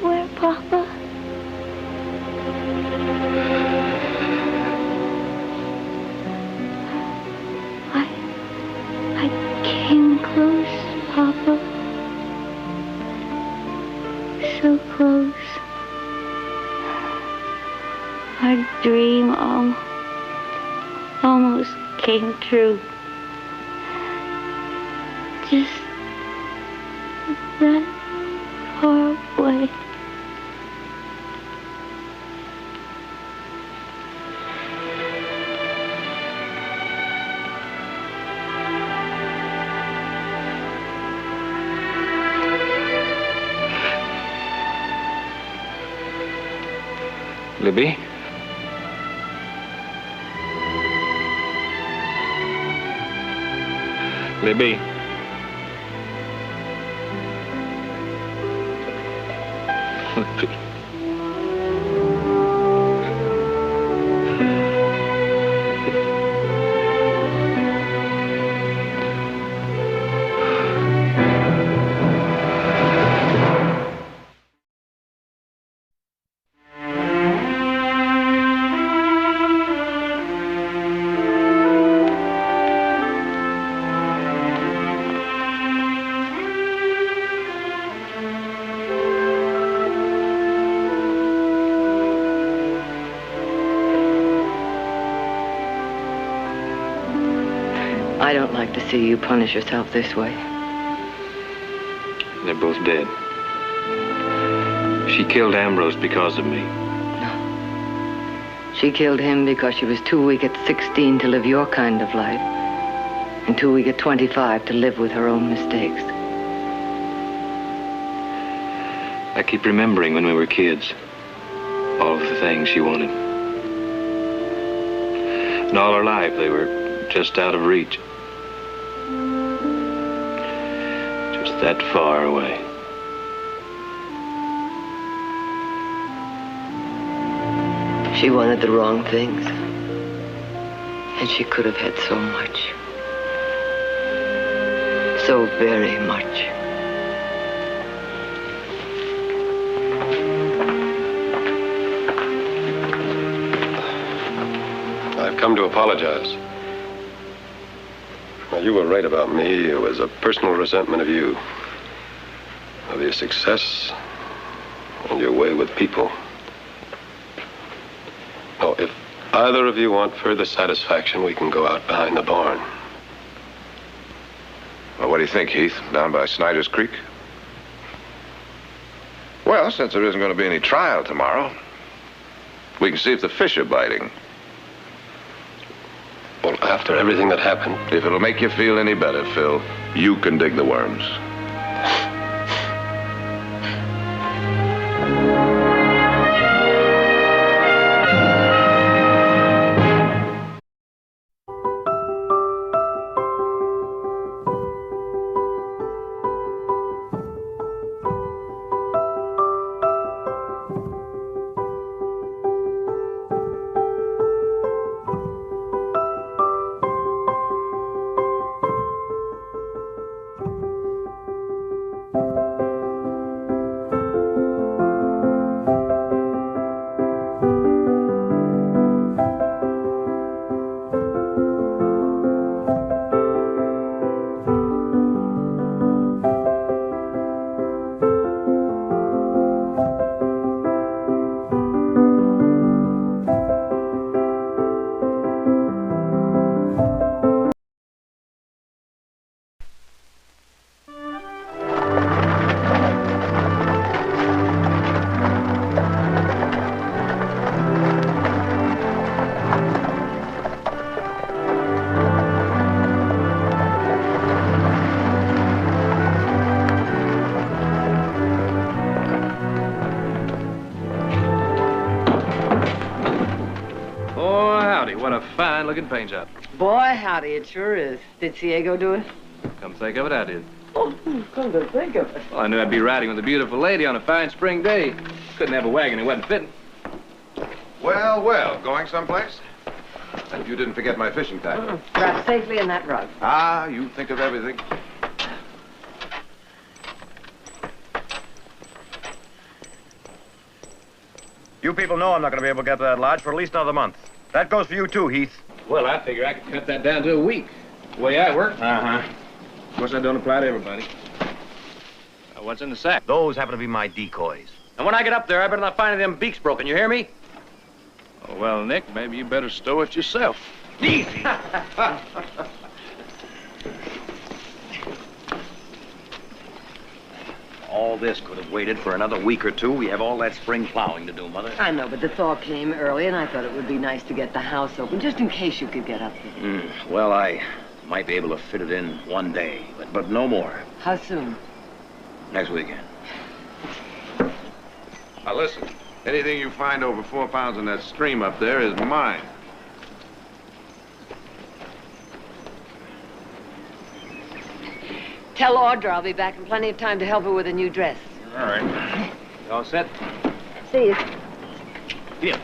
Where, Papa? I came close, Papa. So close. Our dream almost came true. Just that far away. Libby? Libby? Libby. I don't like to see you punish yourself this way. They're both dead. She killed Ambrose because of me. No. She killed him because she was too weak at 16 to live your kind of life, and too weak at 25 to live with her own mistakes. I keep remembering when we were kids, all of the things she wanted. And all her life, they were just out of reach. Just that far away. She wanted the wrong things. And she could have had so much. So very much. I've come to apologize. Well, you were right about me. It was a personal resentment of you, of your success and your way with people. Oh, if either of you want further satisfaction, we can go out behind the barn. Well, what do you think, Heath? Down by Snyder's Creek? Well, since there isn't going to be any trial tomorrow, we can see if the fish are biting. Well, after everything that happened... If it'll make you feel any better, Phil, you can dig the worms. Fine-looking paint job. Boy, howdy, it sure is. Did Diego do it? Come think of it, I did. Oh, come to think of it. Well, I knew I'd be riding with a beautiful lady on a fine spring day. Couldn't have a wagon that wasn't fitting. Well, well, going someplace? And you didn't forget my fishing tackle. Wrap safely in that rug. Ah, you think of everything. You people know I'm not going to be able to get to that lodge for at least another month. That goes for you, too, Heath. Well, I figure I could cut that down to a week. The way I work. Uh-huh. Of course, that don't apply to everybody. What's in the sack? Those happen to be my decoys. And when I get up there, I better not find any of them beaks broken. You hear me? Oh, well, Nick, maybe you better stow it yourself. Easy. All this could have waited for another week or two. We have all that spring plowing to do, Mother. I know, but the thaw came early, and I thought it would be nice to get the house open, just in case you could get up there. Well, I might be able to fit it in one day, but no more. How soon? Next weekend. Now, listen. Anything you find over 4 pounds in that stream up there is mine. Tell Audra I'll be back in plenty of time to help her with a new dress. All right. You all set? See you. Yeah.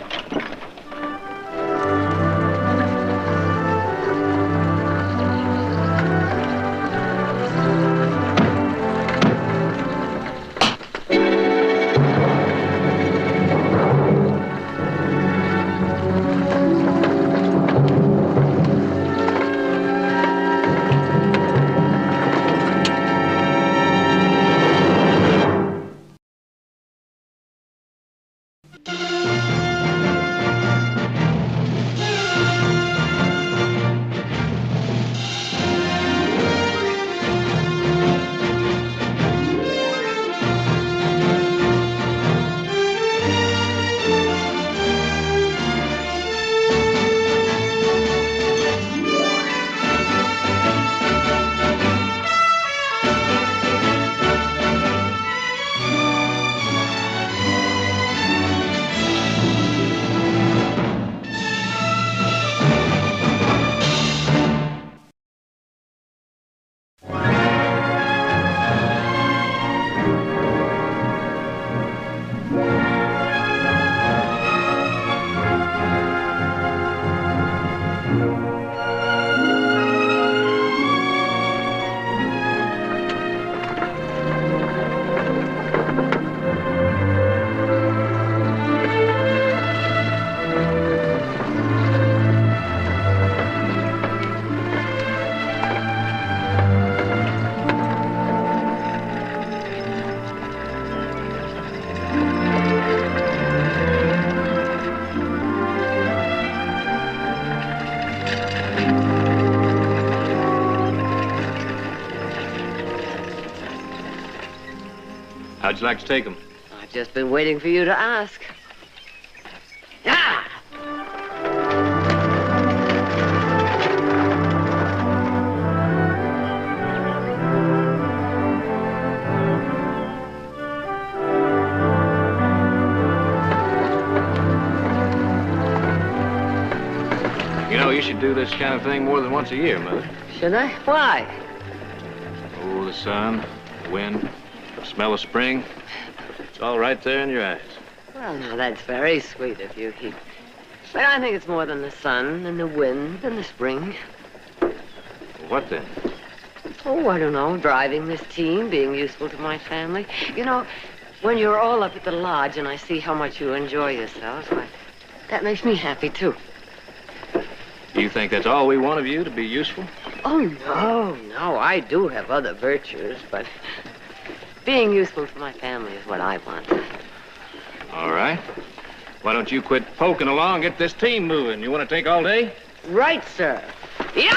How'd you like to take them? I've just been waiting for you to ask. Ah! You know, you should do this kind of thing more than once a year, Mother. Should I? Why? Oh, the sun, the wind, the smell of spring. It's all right there in your eyes. Well, now, that's very sweet of you, Heath. But I think it's more than the sun and the wind and the spring. What then? Oh, I don't know. Driving this team, being useful to my family. You know, when you're all up at the lodge and I see how much you enjoy yourselves, why, that makes me happy, too. You think that's all we want of you, to be useful? Oh, no. I do have other virtues, but being useful to my family is what I want. All right. Why don't you quit poking along, get this team moving? You want to take all day? Right, sir. Yo!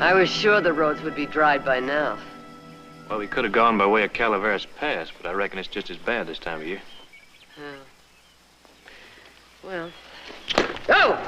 I was sure the roads would be dried by now. Well, we could have gone by way of Calaveras Pass, but I reckon it's just as bad this time of year. Well. Go!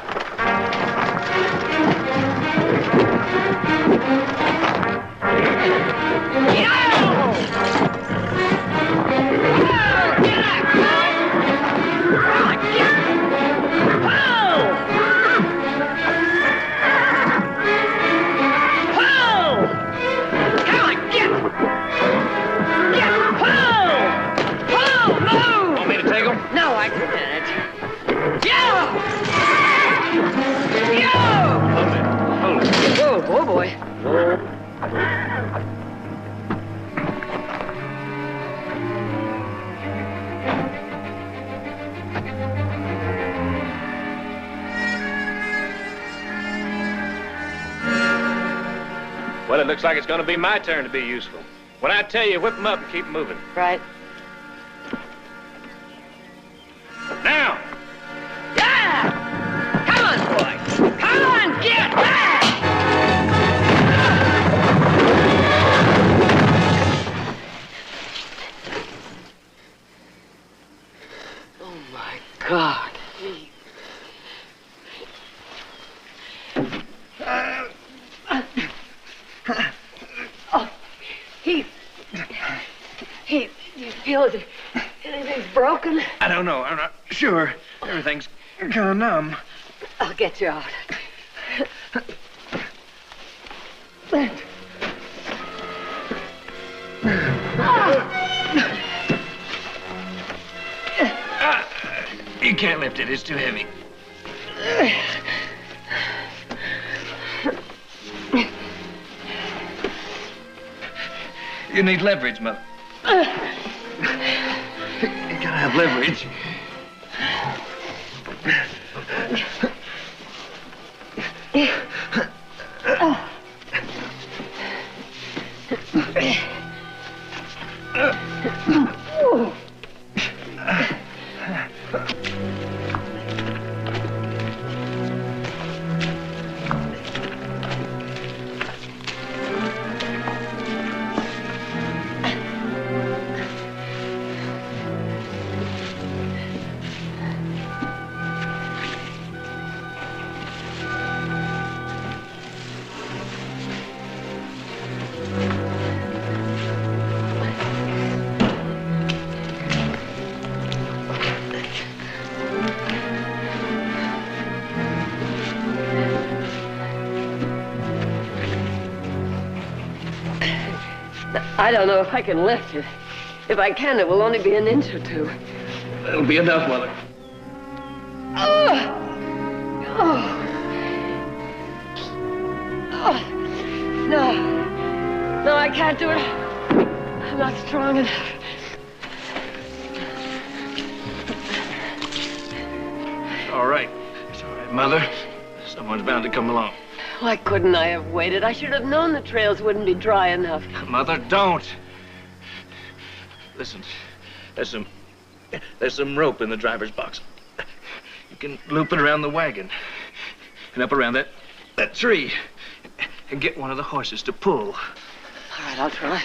Want me to take him? No, I can manage. Yeah! Hold it. Whoa, boy. Well, it looks like it's going to be my turn to be useful. When I tell you, whip them up and keep moving. Right. Now! Yeah! Come on, boy! Come on, get back! Oh, my God. Oh, Heath. Heath, do you feel as if anything's broken? I don't know. I'm not sure. Everything's kind of numb. I'll get you out. You can't lift it. It's too heavy. You need leverage, Mother. You gotta have leverage. I don't know if I can lift it. If I can, it will only be an inch or two. That'll be enough, Mother. No, I can't do it. I'm not strong enough. All right. It's all right, Mother. Someone's bound to come along. Why couldn't I have waited? I should have known the trails wouldn't be dry enough. Mother, don't. Listen, there's some rope in the driver's box. You can loop it around the wagon and up around that tree and get one of the horses to pull. All right, I'll try.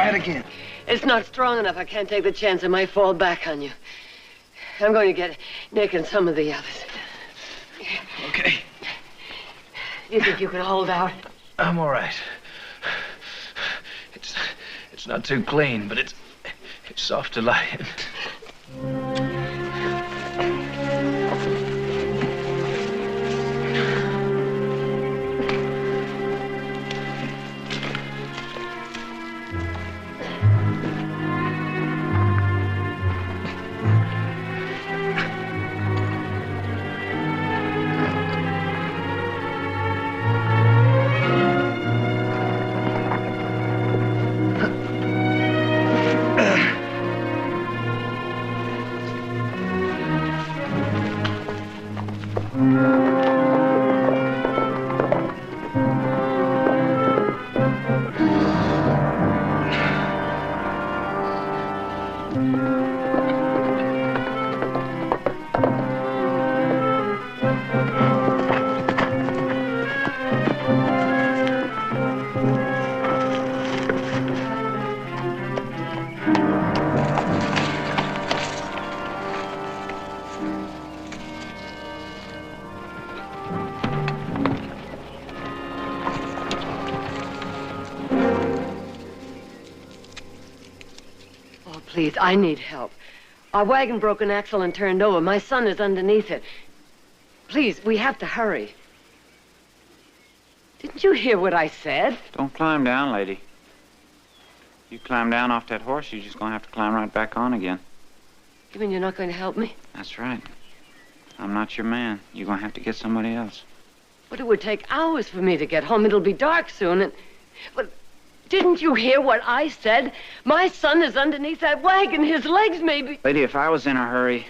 Try it again. It's not strong enough. I can't take the chance it might fall back on you. I'm going to get Nick and some of the others. Okay. You think you can hold out? I'm all right. It's not too clean, but it's soft to lie in. Please, I need help. Our wagon broke an axle and turned over. My son is underneath it. Please, we have to hurry. Didn't you hear what I said? Don't climb down, lady. You climb down off that horse, you're just gonna have to climb right back on again. You mean you're not going to help me? That's right. I'm not your man. You're gonna have to get somebody else. But it would take hours for me to get home. It'll be dark soon, and... But didn't you hear what I said? My son is underneath that wagon. His legs may be... Lady, if I was in a hurry,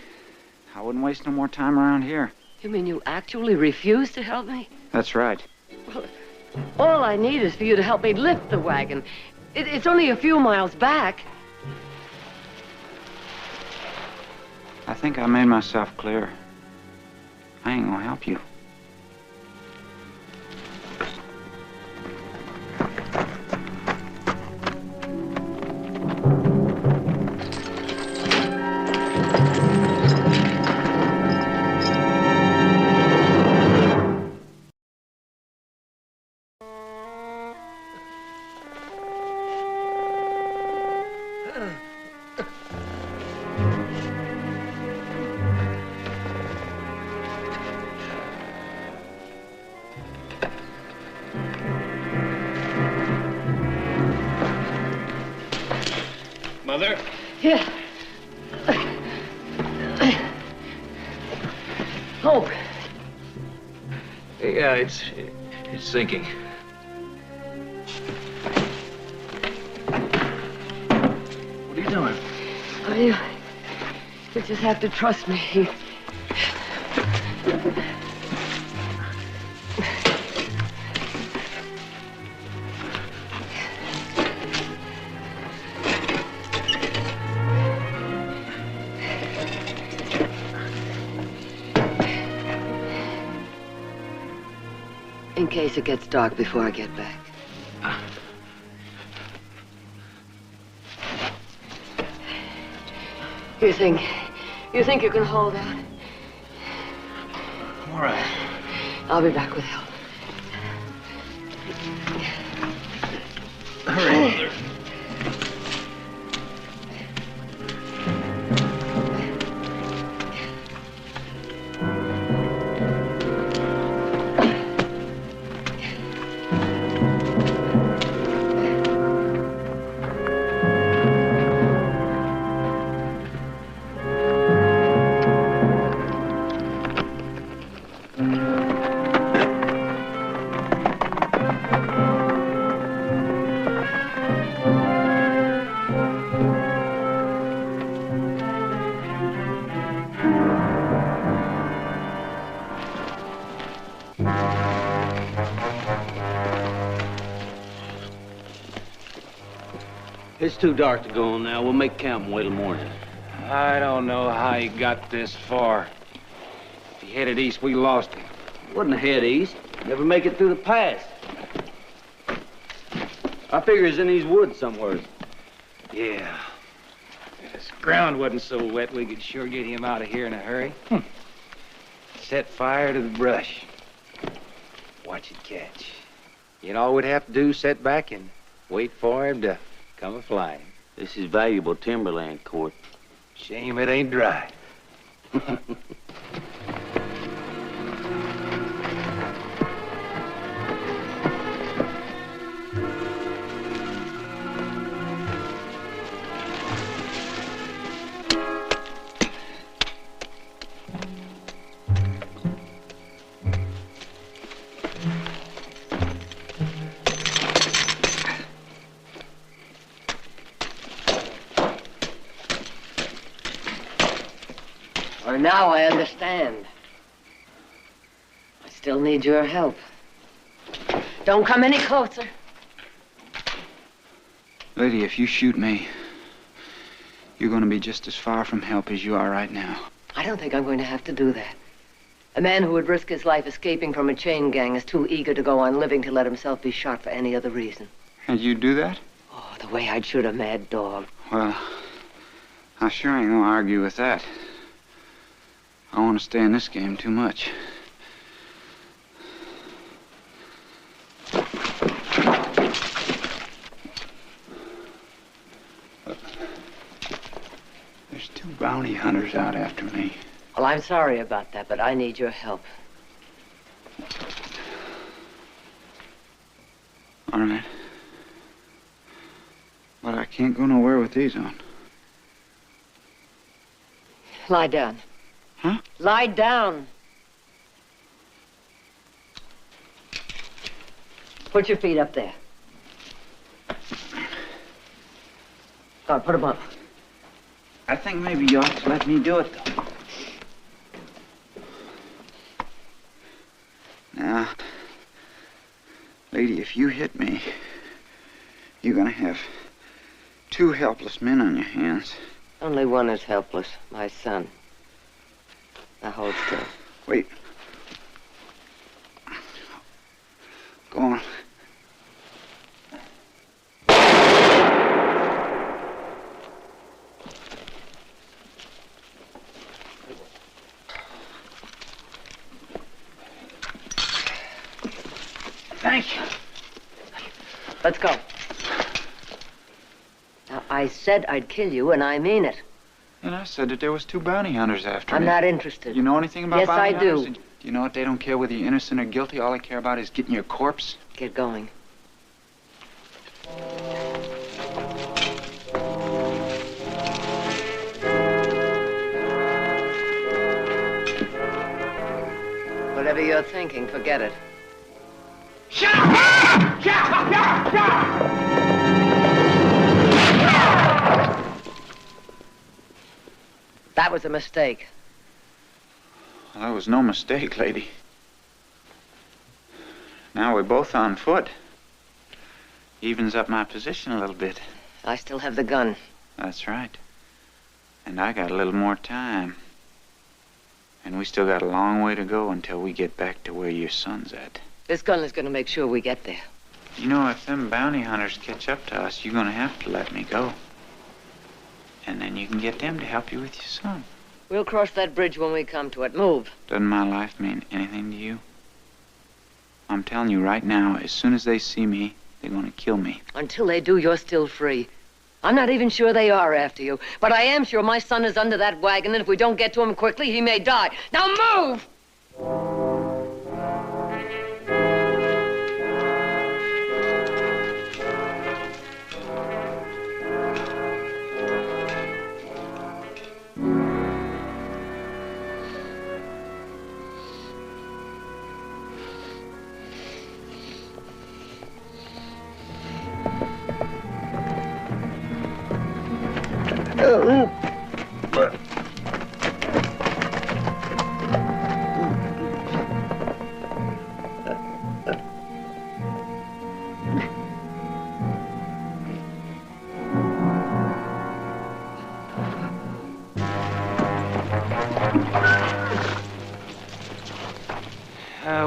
I wouldn't waste no more time around here. You mean you actually refuse to help me? That's right. Well, all I need is for you to help me lift the wagon. It's only a few miles back. I think I made myself clear. I ain't gonna help you. Mother? Yeah. Hope. Yeah, it's sinking. What are you doing? Oh, you just have to trust me, Heath. In case it gets dark before I get back. You think you can hold out? I'm all right. I'll be back with help. Hurry, Mother. It's too dark to go on now. We'll make camp and wait till morning. I don't know how he got this far. If he headed east, we lost him. Wouldn't head east. Never make it through the pass. I figure he's in these woods somewhere. Yeah. If this ground wasn't so wet, we could sure get him out of here in a hurry. Set fire to the brush. Watch it catch. You know all we'd have to do is sit back and wait for him to come a-flying. This is valuable timberland, Court. Shame it ain't dry. Now I understand. I still need your help. Don't come any closer. Lady, if you shoot me, you're going to be just as far from help as you are right now. I don't think I'm going to have to do that. A man who would risk his life escaping from a chain gang is too eager to go on living to let himself be shot for any other reason. And you'd do that? Oh, the way I'd shoot a mad dog. Well, I sure ain't going to argue with that. I want to stay in this game too much. There's 2 bounty hunters out after me. Well, I'm sorry about that, but I need your help. All right. But I can't go nowhere with these on. Lie down. Huh? Lie down. Put your feet up there. Go on, put them up. I think maybe you ought to let me do it, though. Now, lady, if you hit me, you're gonna have 2 helpless men on your hands. Only one is helpless, my son. Now hold still. Wait. Go on. Thank you. Let's go. Now, I said I'd kill you, and I mean it. And I said that there was 2 bounty hunters after me. I'm not interested. You know anything about yes, bounty hunters? Yes, I do. Do you know what? They don't care whether you're innocent or guilty. All they care about is getting your corpse. Get going. Whatever you're thinking, forget it. Shut up! Shut up! Shut up! That was a mistake. Well, that was no mistake, lady. Now we're both on foot. Evens up my position a little bit. I still have the gun. That's right. And I got a little more time. And we still got a long way to go until we get back to where your son's at. This gun is going to make sure we get there. You know, if them bounty hunters catch up to us, you're going to have to let me go. And then you can get them to help you with your son. We'll cross that bridge when we come to it. Move. Doesn't my life mean anything to you? I'm telling you right now, as soon as they see me, they're going to kill me. Until they do, you're still free. I'm not even sure they are after you. But I am sure my son is under that wagon, and if we don't get to him quickly, he may die. Now move!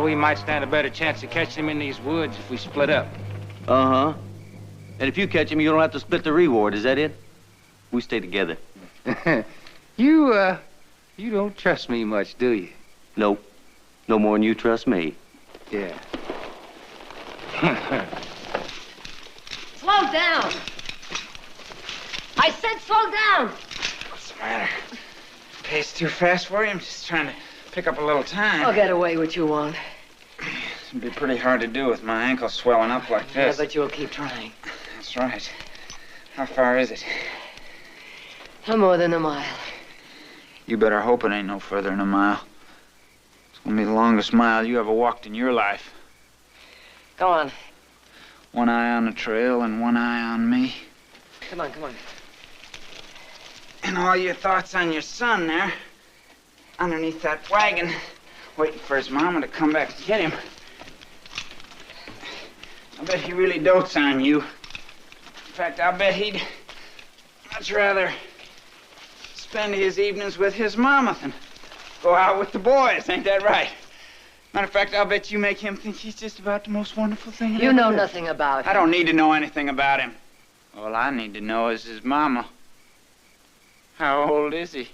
We might stand a better chance of catching him in these woods if we split up. Uh-huh. And if you catch him, you don't have to split the reward. Is that it? We stay together. You don't trust me much, do you? Nope. No more than you trust me. Yeah. Slow down. I said slow down. What's the matter? Pace too fast for you? I'm just trying to pick up a little time. I'll get away what you want. It'd be pretty hard to do with my ankle swelling up like this. Yeah, but you'll keep trying. That's right. How far is it? No more than a mile. You better hope it ain't no further than a mile. It's gonna be the longest mile you ever walked in your life. Go on. One eye on the trail and one eye on me. Come on, come on. And all your thoughts on your son there, underneath that wagon, waiting for his mama to come back and get him. I bet he really dotes on you. In fact, I'll bet he'd much rather spend his evenings with his mama than go out with the boys. Ain't that right? Matter of fact, I'll bet you make him think he's just about the most wonderful thing in You ever know lived. nothing about him. I don't need to know anything about him. All I need to know is his mama. How old is he?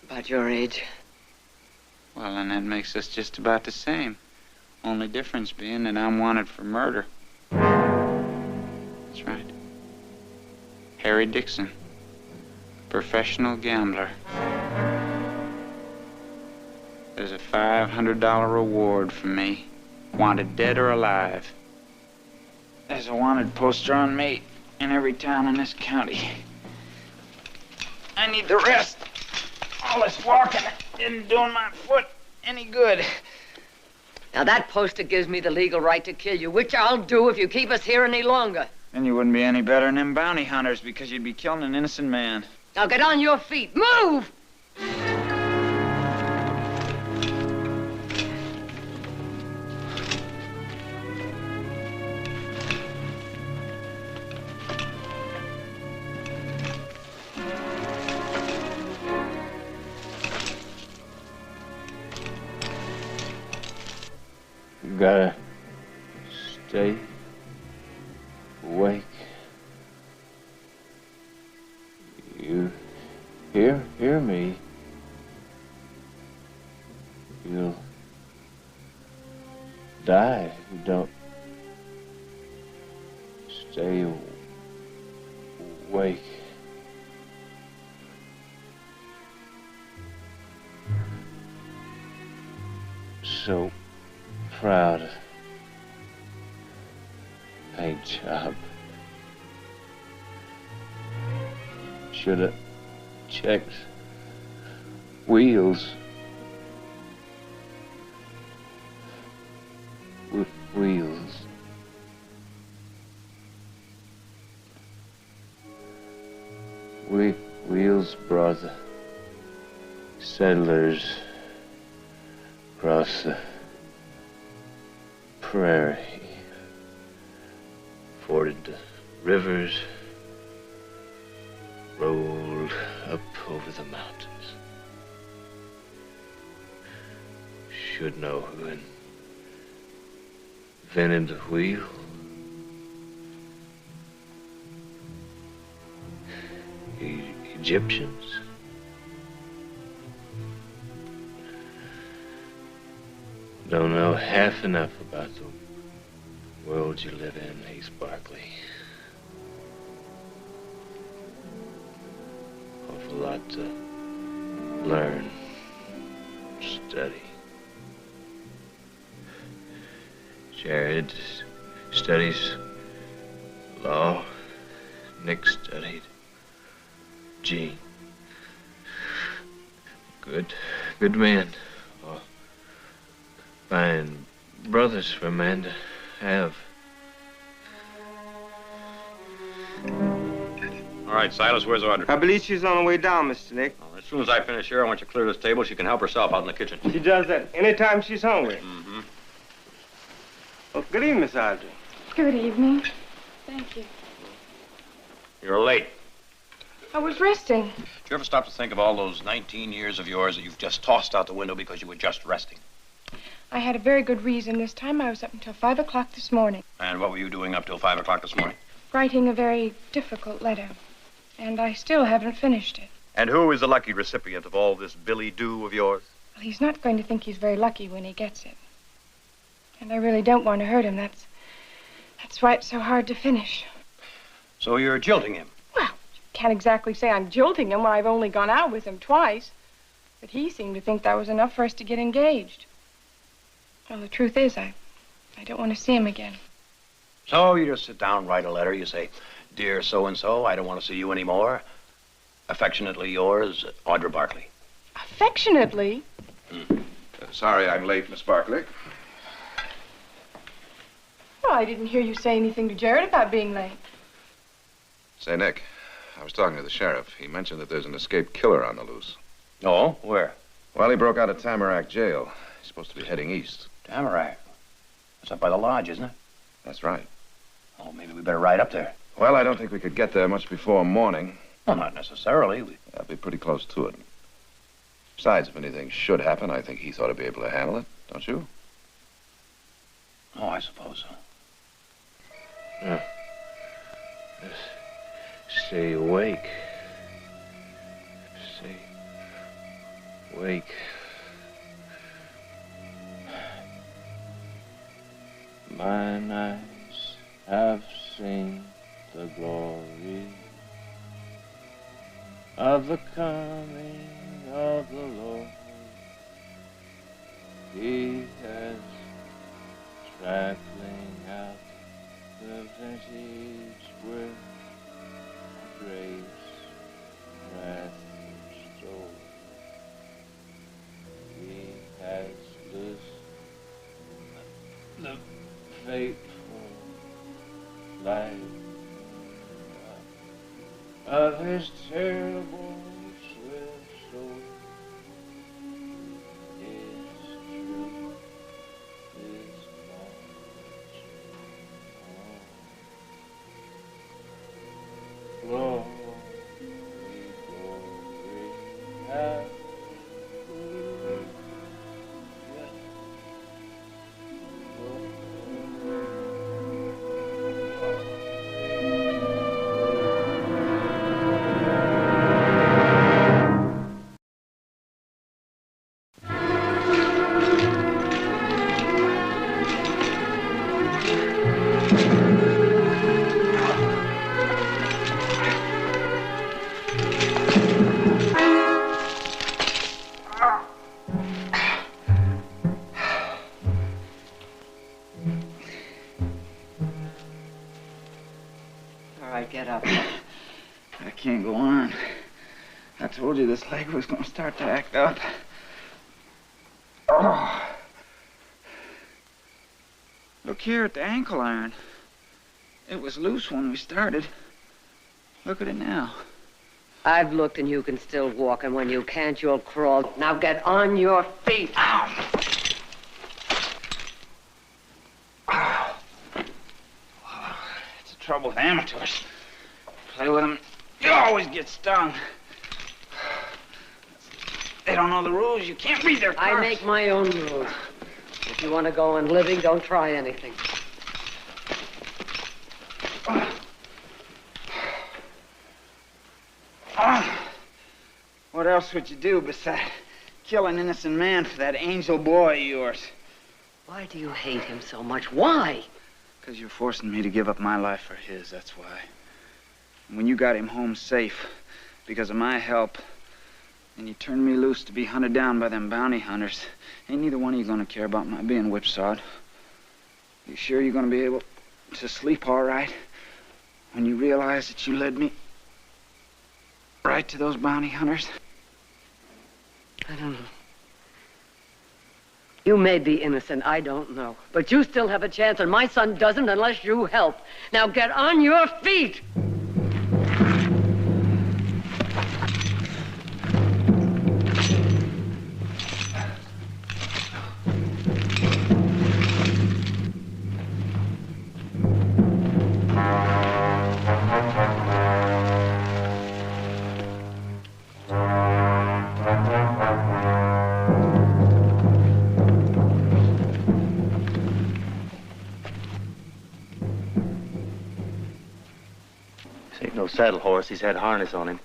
About your age. Well, then that makes us just about the same. Only difference being that I'm wanted for murder. That's right. Harry Dixon. Professional gambler. There's a $500 reward for me. Wanted dead or alive. There's a wanted poster on me in every town in this county. I need the rest. All this walking isn't doing my foot any good. Now that poster gives me the legal right to kill you, which I'll do if you keep us here any longer. Then you wouldn't be any better than them bounty hunters because you'd be killing an innocent man. Now get on your feet. Move! You gotta stay awake. You hear me. You'll die if you don't stay awake. So proud of paint job. Should have checked wheels. Wheels. Wheels brought the settlers across the prairie, forded the rivers, rolled up over the mountains. Should know who invented the wheel. Egyptians. Don't know half enough about the world you live in, Heath Barkley. Awful lot to learn, study. Jared studies law. Nick studied Gene. Good men. Oh, fine brothers for a man to have. All right, Silas, where's Audrey? I believe she's on the way down, Mr. Nick. Well, as soon as I finish here, I want you to clear this table. She can help herself out in the kitchen. She does that anytime she's hungry. Mm-hmm. Well, good evening, Miss Audrey. Good evening. Thank you. You're late. I was resting. Did you ever stop to think of all those 19 years of yours that you've just tossed out the window because you were just resting? I had a very good reason this time. I was up until 5 o'clock this morning. And what were you doing up till 5 o'clock this morning? writing a very difficult letter, and I still haven't finished it. And who is the lucky recipient of all this billy-do of yours? Well, he's not going to think he's very lucky when he gets it. And I really don't want to hurt him. That's why it's so hard to finish. So you're jilting him? Can't exactly say I'm jilting him when I've only gone out with him twice. But he seemed to think that was enough for us to get engaged. Well, the truth is, I don't want to see him again. So you just sit down, write a letter. You say, "Dear so-and-so, I don't want to see you anymore. Affectionately yours, Audra Barkley." Affectionately? Sorry I'm late, Miss Barkley. Well, I didn't hear you say anything to Jared about being late. Say, Nick, I was talking to the sheriff. He mentioned that there's an escaped killer on the loose. Oh? Where? Well, he broke out of Tamarack Jail. He's supposed to be heading east. Tamarack? That's up by the lodge, isn't it? That's right. Oh, maybe we better ride up there. Well, I don't think we could get there much before morning. Well, not necessarily. I'll be pretty close to it. Besides, if anything should happen, I think Heath ought to be able to handle it, don't you? Oh, I suppose so. Yeah. Stay awake. Stay awake. Mine eyes have seen the glory of the coming of the Lord. He has traveling out the vintage with grace, wrath, stole. He has loosed the faithful life of his terrible swift soul. His truth is marching on. Glory, glory, hallelujah. Get up. I can't go on. I told you this leg was going to start to act up. Oh. Look here at the ankle iron. It was loose when we started. Look at it now. I've looked and you can still walk, and when you can't, you'll crawl. Now get on your feet. Ow. It's the trouble with amateurs. Play with them, you always get stung. They don't know the rules. You can't read their cards. I make my own rules. If you want to go on living, don't try anything. What else would you do besides kill an innocent man for that angel boy of yours? Why do you hate him so much? Why? Because you're forcing me to give up my life for his, that's why. When you got him home safe because of my help, and you turned me loose to be hunted down by them bounty hunters, ain't neither one of you gonna care about my being whipsawed. You sure you're gonna be able to sleep all right when you realize that you led me right to those bounty hunters? I don't know. You may be innocent, I don't know. But you still have a chance, and my son doesn't unless you help. Now get on your feet! saddle horse. He's had harness on him.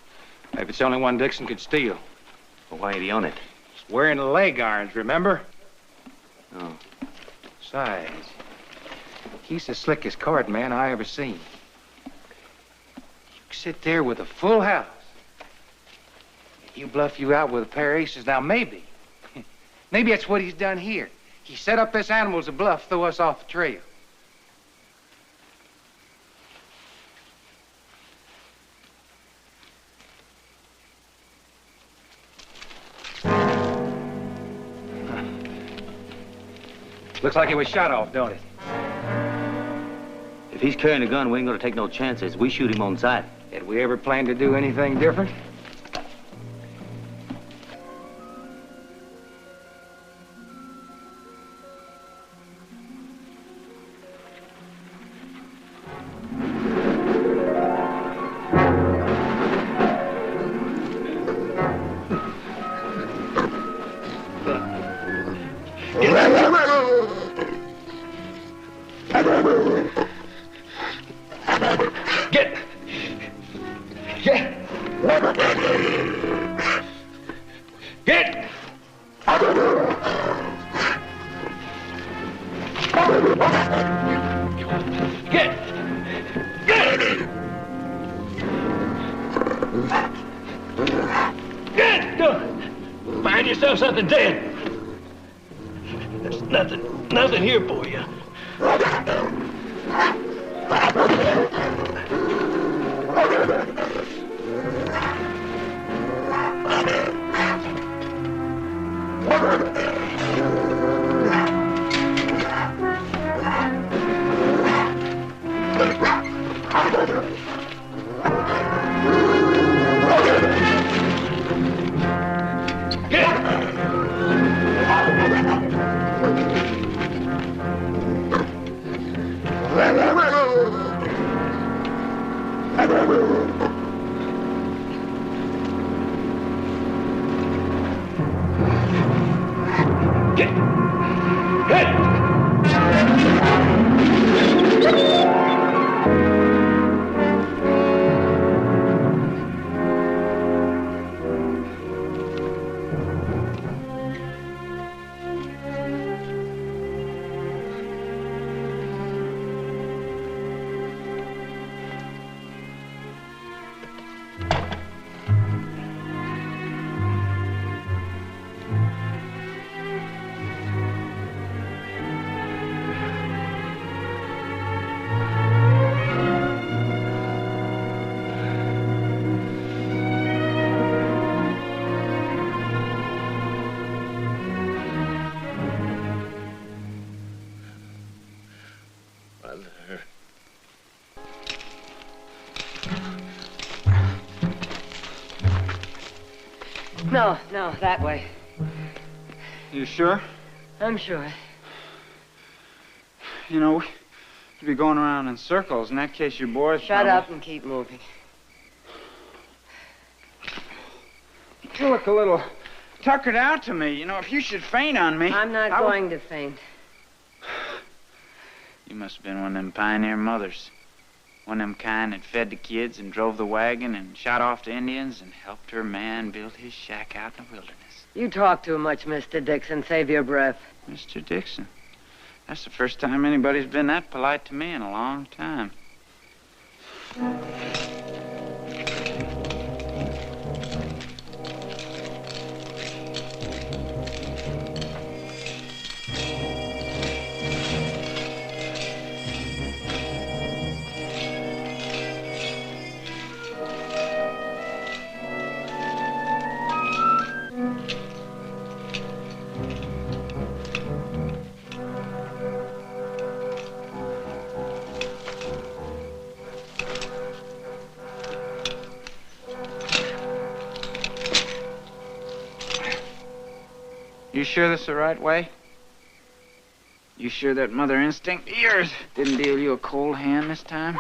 If it's the only one Dixon could steal. Well, why ain't he on it? He's wearing the leg irons, remember? Oh. Besides, he's the slickest card man I ever seen. You sit there with a full house. He'll bluff you out with a pair of aces. Now, maybe that's what he's done here. He set up this animal as a bluff, throw us off the trail. Looks like it was shot off, don't it? If he's carrying a gun, we ain't gonna take no chances. We shoot him on sight. Had we ever planned to do anything different? Find yourself something dead. There's nothing here for you. No, that way. You sure? I'm sure. You know, we'd be going around in circles. In that case, your boys... Shut up and keep moving. You look a little tuckered out to me. You know, if you should faint on me... I'm not going to faint. You must have been one of them pioneer mothers. One of them kind that fed the kids and drove the wagon and shot off the Indians and helped her man build his shack out in the wilderness. You talk too much, Mr. Dixon. Save your breath. Mr. Dixon? That's the first time anybody's been that polite to me in a long time. You sure this is the right way? You sure that mother instinct of yours didn't deal you a cold hand this time?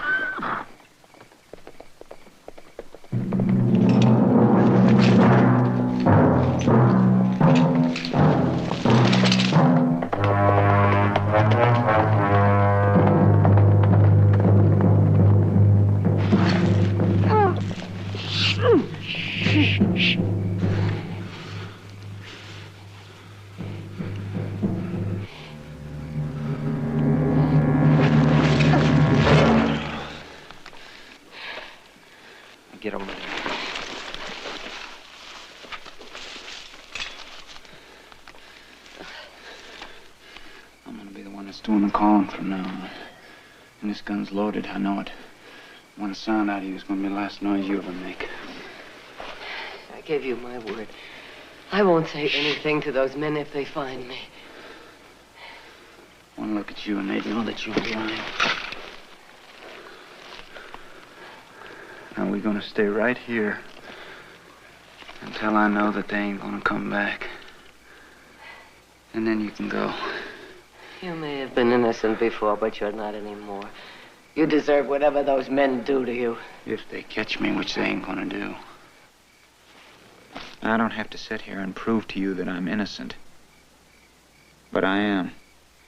Get over there. I'm gonna be the one that's doing the calling from now on. And this gun's loaded, I know it. One sound out of you is gonna be the last noise you ever make. I gave you my word. I won't say anything to those men if they find me. One look at you and they'd know that you're lying. Now we're gonna stay right here until I know that they ain't gonna come back. And then you can go. You may have been innocent before, but you're not anymore. You deserve whatever those men do to you. If they catch me, which they ain't gonna do. I don't have to sit here and prove to you that I'm innocent. But I am.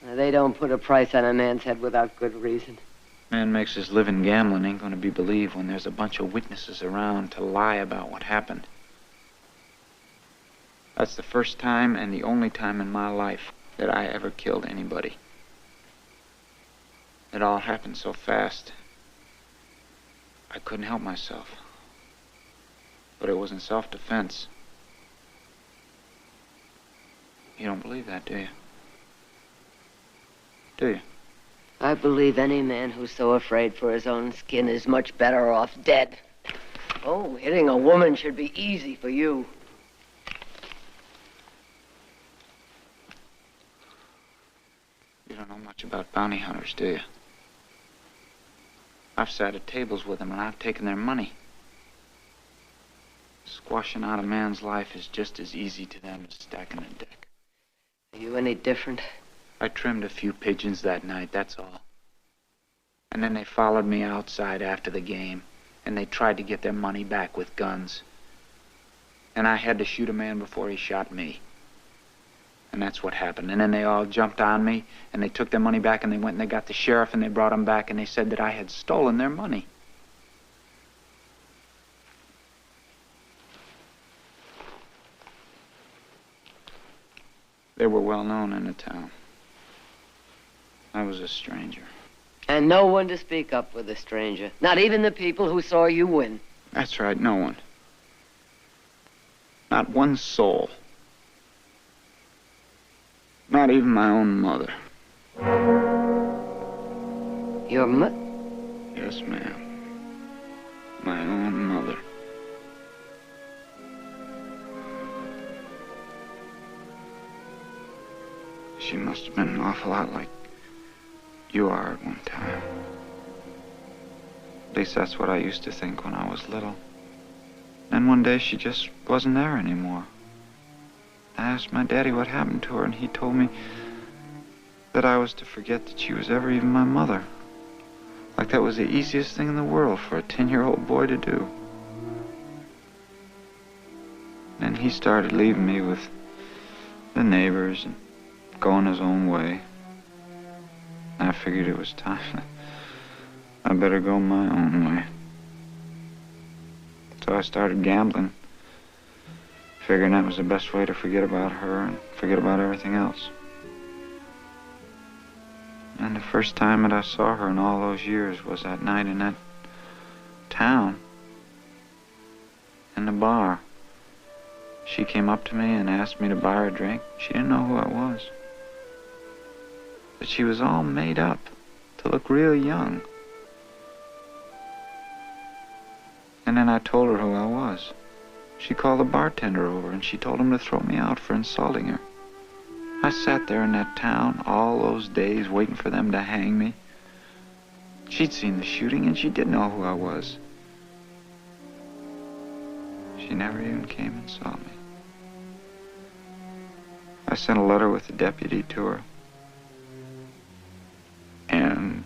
They don't put a price on a man's head without good reason. Man makes his living gambling ain't gonna be believed when there's a bunch of witnesses around to lie about what happened. That's the first time and the only time in my life that I ever killed anybody. It all happened so fast. I couldn't help myself. But it was in self-defense. You don't believe that, do you? Do you? I believe any man who's so afraid for his own skin is much better off dead. Oh, hitting a woman should be easy for you. You don't know much about bounty hunters, do you? I've sat at tables with them and I've taken their money. Squashing out a man's life is just as easy to them as stacking a deck. Are you any different? I trimmed a few pigeons that night, that's all. And then they followed me outside after the game, and they tried to get their money back with guns. And I had to shoot a man before he shot me. And that's what happened. And then they all jumped on me, and they took their money back, and they went and they got the sheriff, and they brought him back, and they said that I had stolen their money. They were well known in the town. I was a stranger. And no one to speak up with a stranger. Not even the people who saw you win. That's right, no one. Not one soul. Not even my own mother. Your mother? Yes, ma'am. My own mother. She must have been an awful lot like you are at one time. At least that's what I used to think when I was little. Then one day she just wasn't there anymore. I asked my daddy what happened to her, and he told me that I was to forget that she was ever even my mother. Like that was the easiest thing in the world for a 10-year-old boy to do. Then he started leaving me with the neighbors and going his own way. I figured it was time. I better go my own way. So I started gambling, figuring that was the best way to forget about her and forget about everything else. And the first time that I saw her in all those years was that night in that town, in the bar. She came up to me and asked me to buy her a drink. She didn't know who I was. But she was all made up to look real young. And then I told her who I was. She called the bartender over and she told him to throw me out for insulting her. I sat there in that town all those days waiting for them to hang me. She'd seen the shooting and she did know who I was. She never even came and saw me. I sent a letter with the deputy to her. And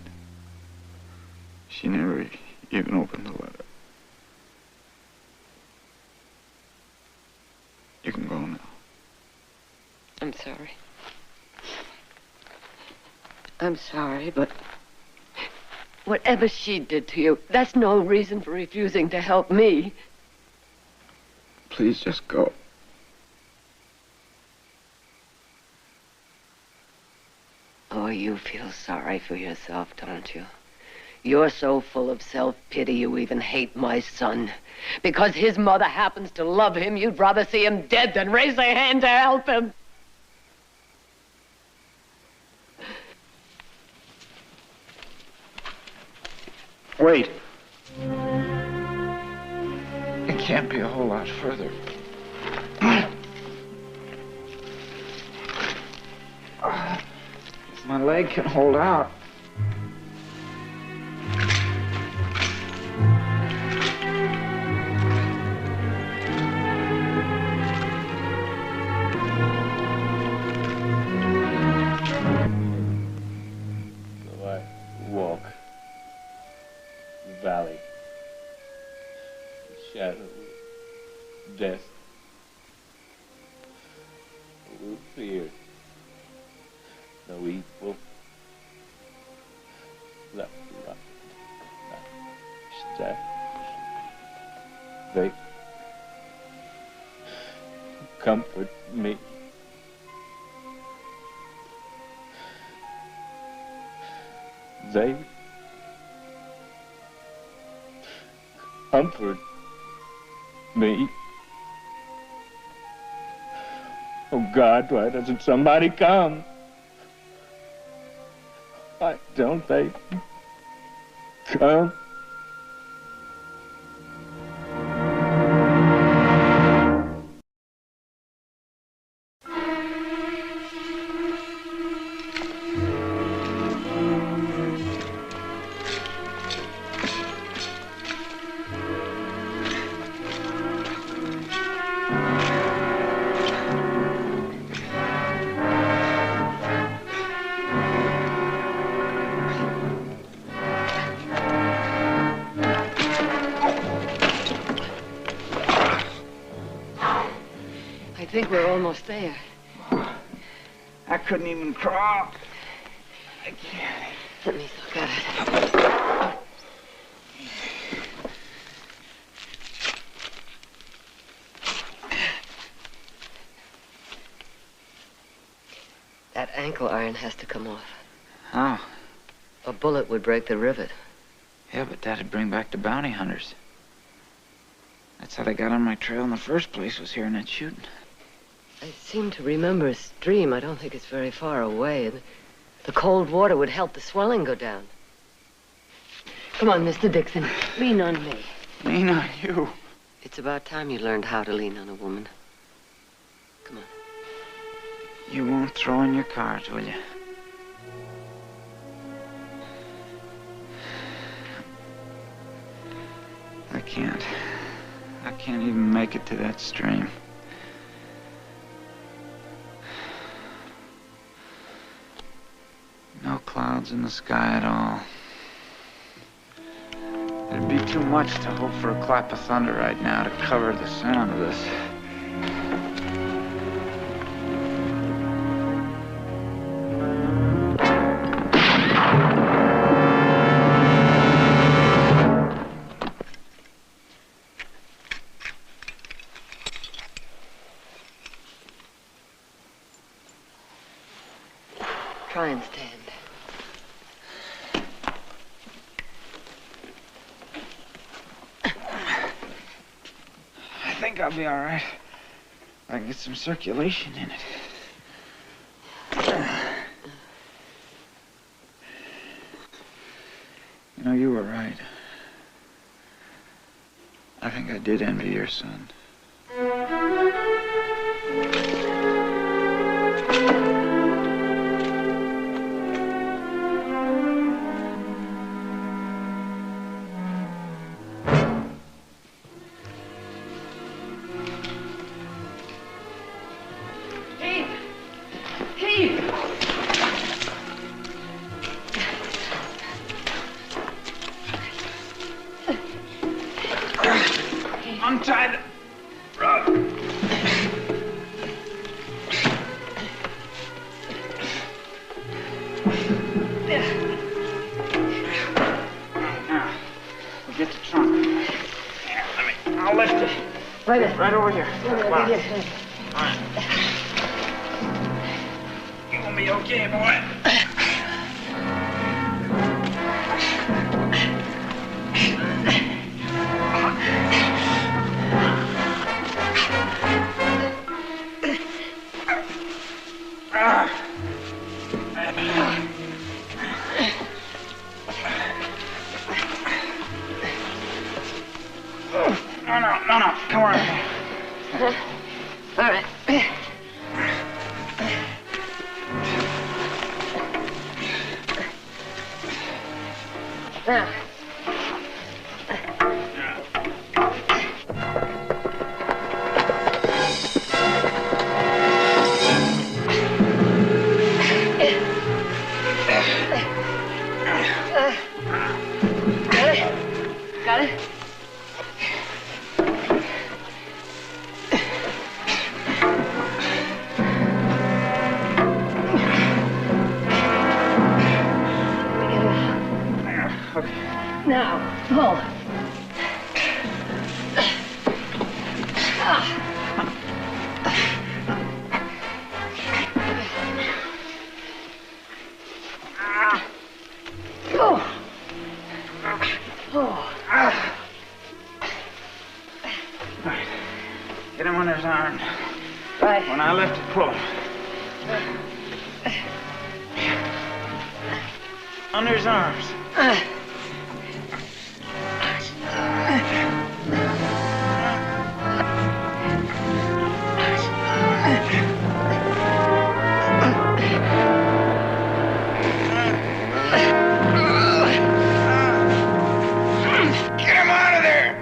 she never even opened the letter. You can go now. I'm sorry. I'm sorry, but whatever she did to you, that's no reason for refusing to help me. Please just go. Oh, you feel sorry for yourself, don't you? You're so full of self-pity you even hate my son. Because his mother happens to love him, you'd rather see him dead than raise a hand to help him. Wait. It can't be a whole lot further. If my leg can hold out. So I walk the valley, the shadow of death, no fear, no evil, left to right, not step. They comfort me. They comfort me. Oh God, why doesn't somebody come? Why don't they come? I think we're almost there. I couldn't even crawl. I can't. Let me look at it. That ankle iron has to come off. How? A bullet would break the rivet. Yeah, but that'd bring back the bounty hunters. That's how they got on my trail in the first place, was hearing that shooting. I seem to remember a stream. I don't think it's very far away. And the cold water would help the swelling go down. Come on, Mr. Dixon. Lean on me. Lean on you? It's about time you learned how to lean on a woman. Come on. You won't throw in your cards, will you? I can't. I can't even make it to that stream. No clouds in the sky at all. It'd be too much to hope for a clap of thunder right now to cover the sound of this. Try and stand. I think I'll be all right. I can get some circulation in it. You know, you were right. I think I did envy your son. Untie the rug. Now, we'll get the trunk. Here, I'll lift it. Right there. Right over here. Come on. Here. All right. You gonna be okay, boy? No, come on. All right. Now. Got it? Now, pull. Get him on his arm. Right. When I lift it, pull him. Under his arms. Get him out of there!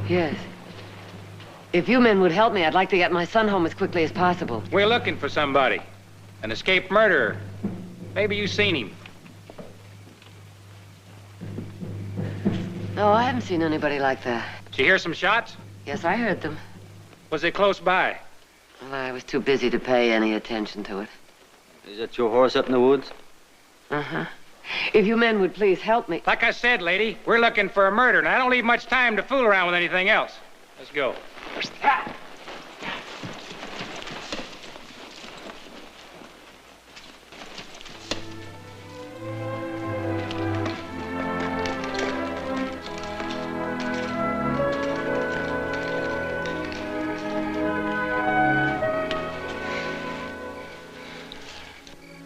Yes. If you men would help me, I'd like to get my son home as quickly as possible. We're looking for somebody. An escaped murderer. Maybe you've seen him. No, I haven't seen anybody like that. Did you hear some shots? Yes, I heard them. Was it close by? Well, I was too busy to pay any attention to it. Is that your horse up in the woods? Uh-huh. If you men would please help me. Like I said, lady, we're looking for a murder, and I don't leave much time to fool around with anything else. Let's go.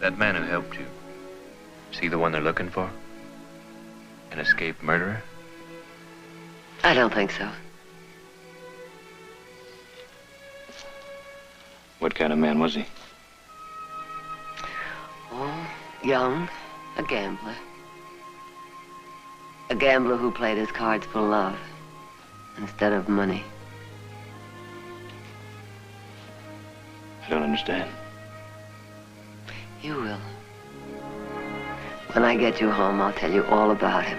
That man who helped you, is he the one they're looking for? An escaped murderer? I don't think so. What kind of man was he? Oh, young, a gambler. A gambler who played his cards for love instead of money. I don't understand. You will. When I get you home, I'll tell you all about him.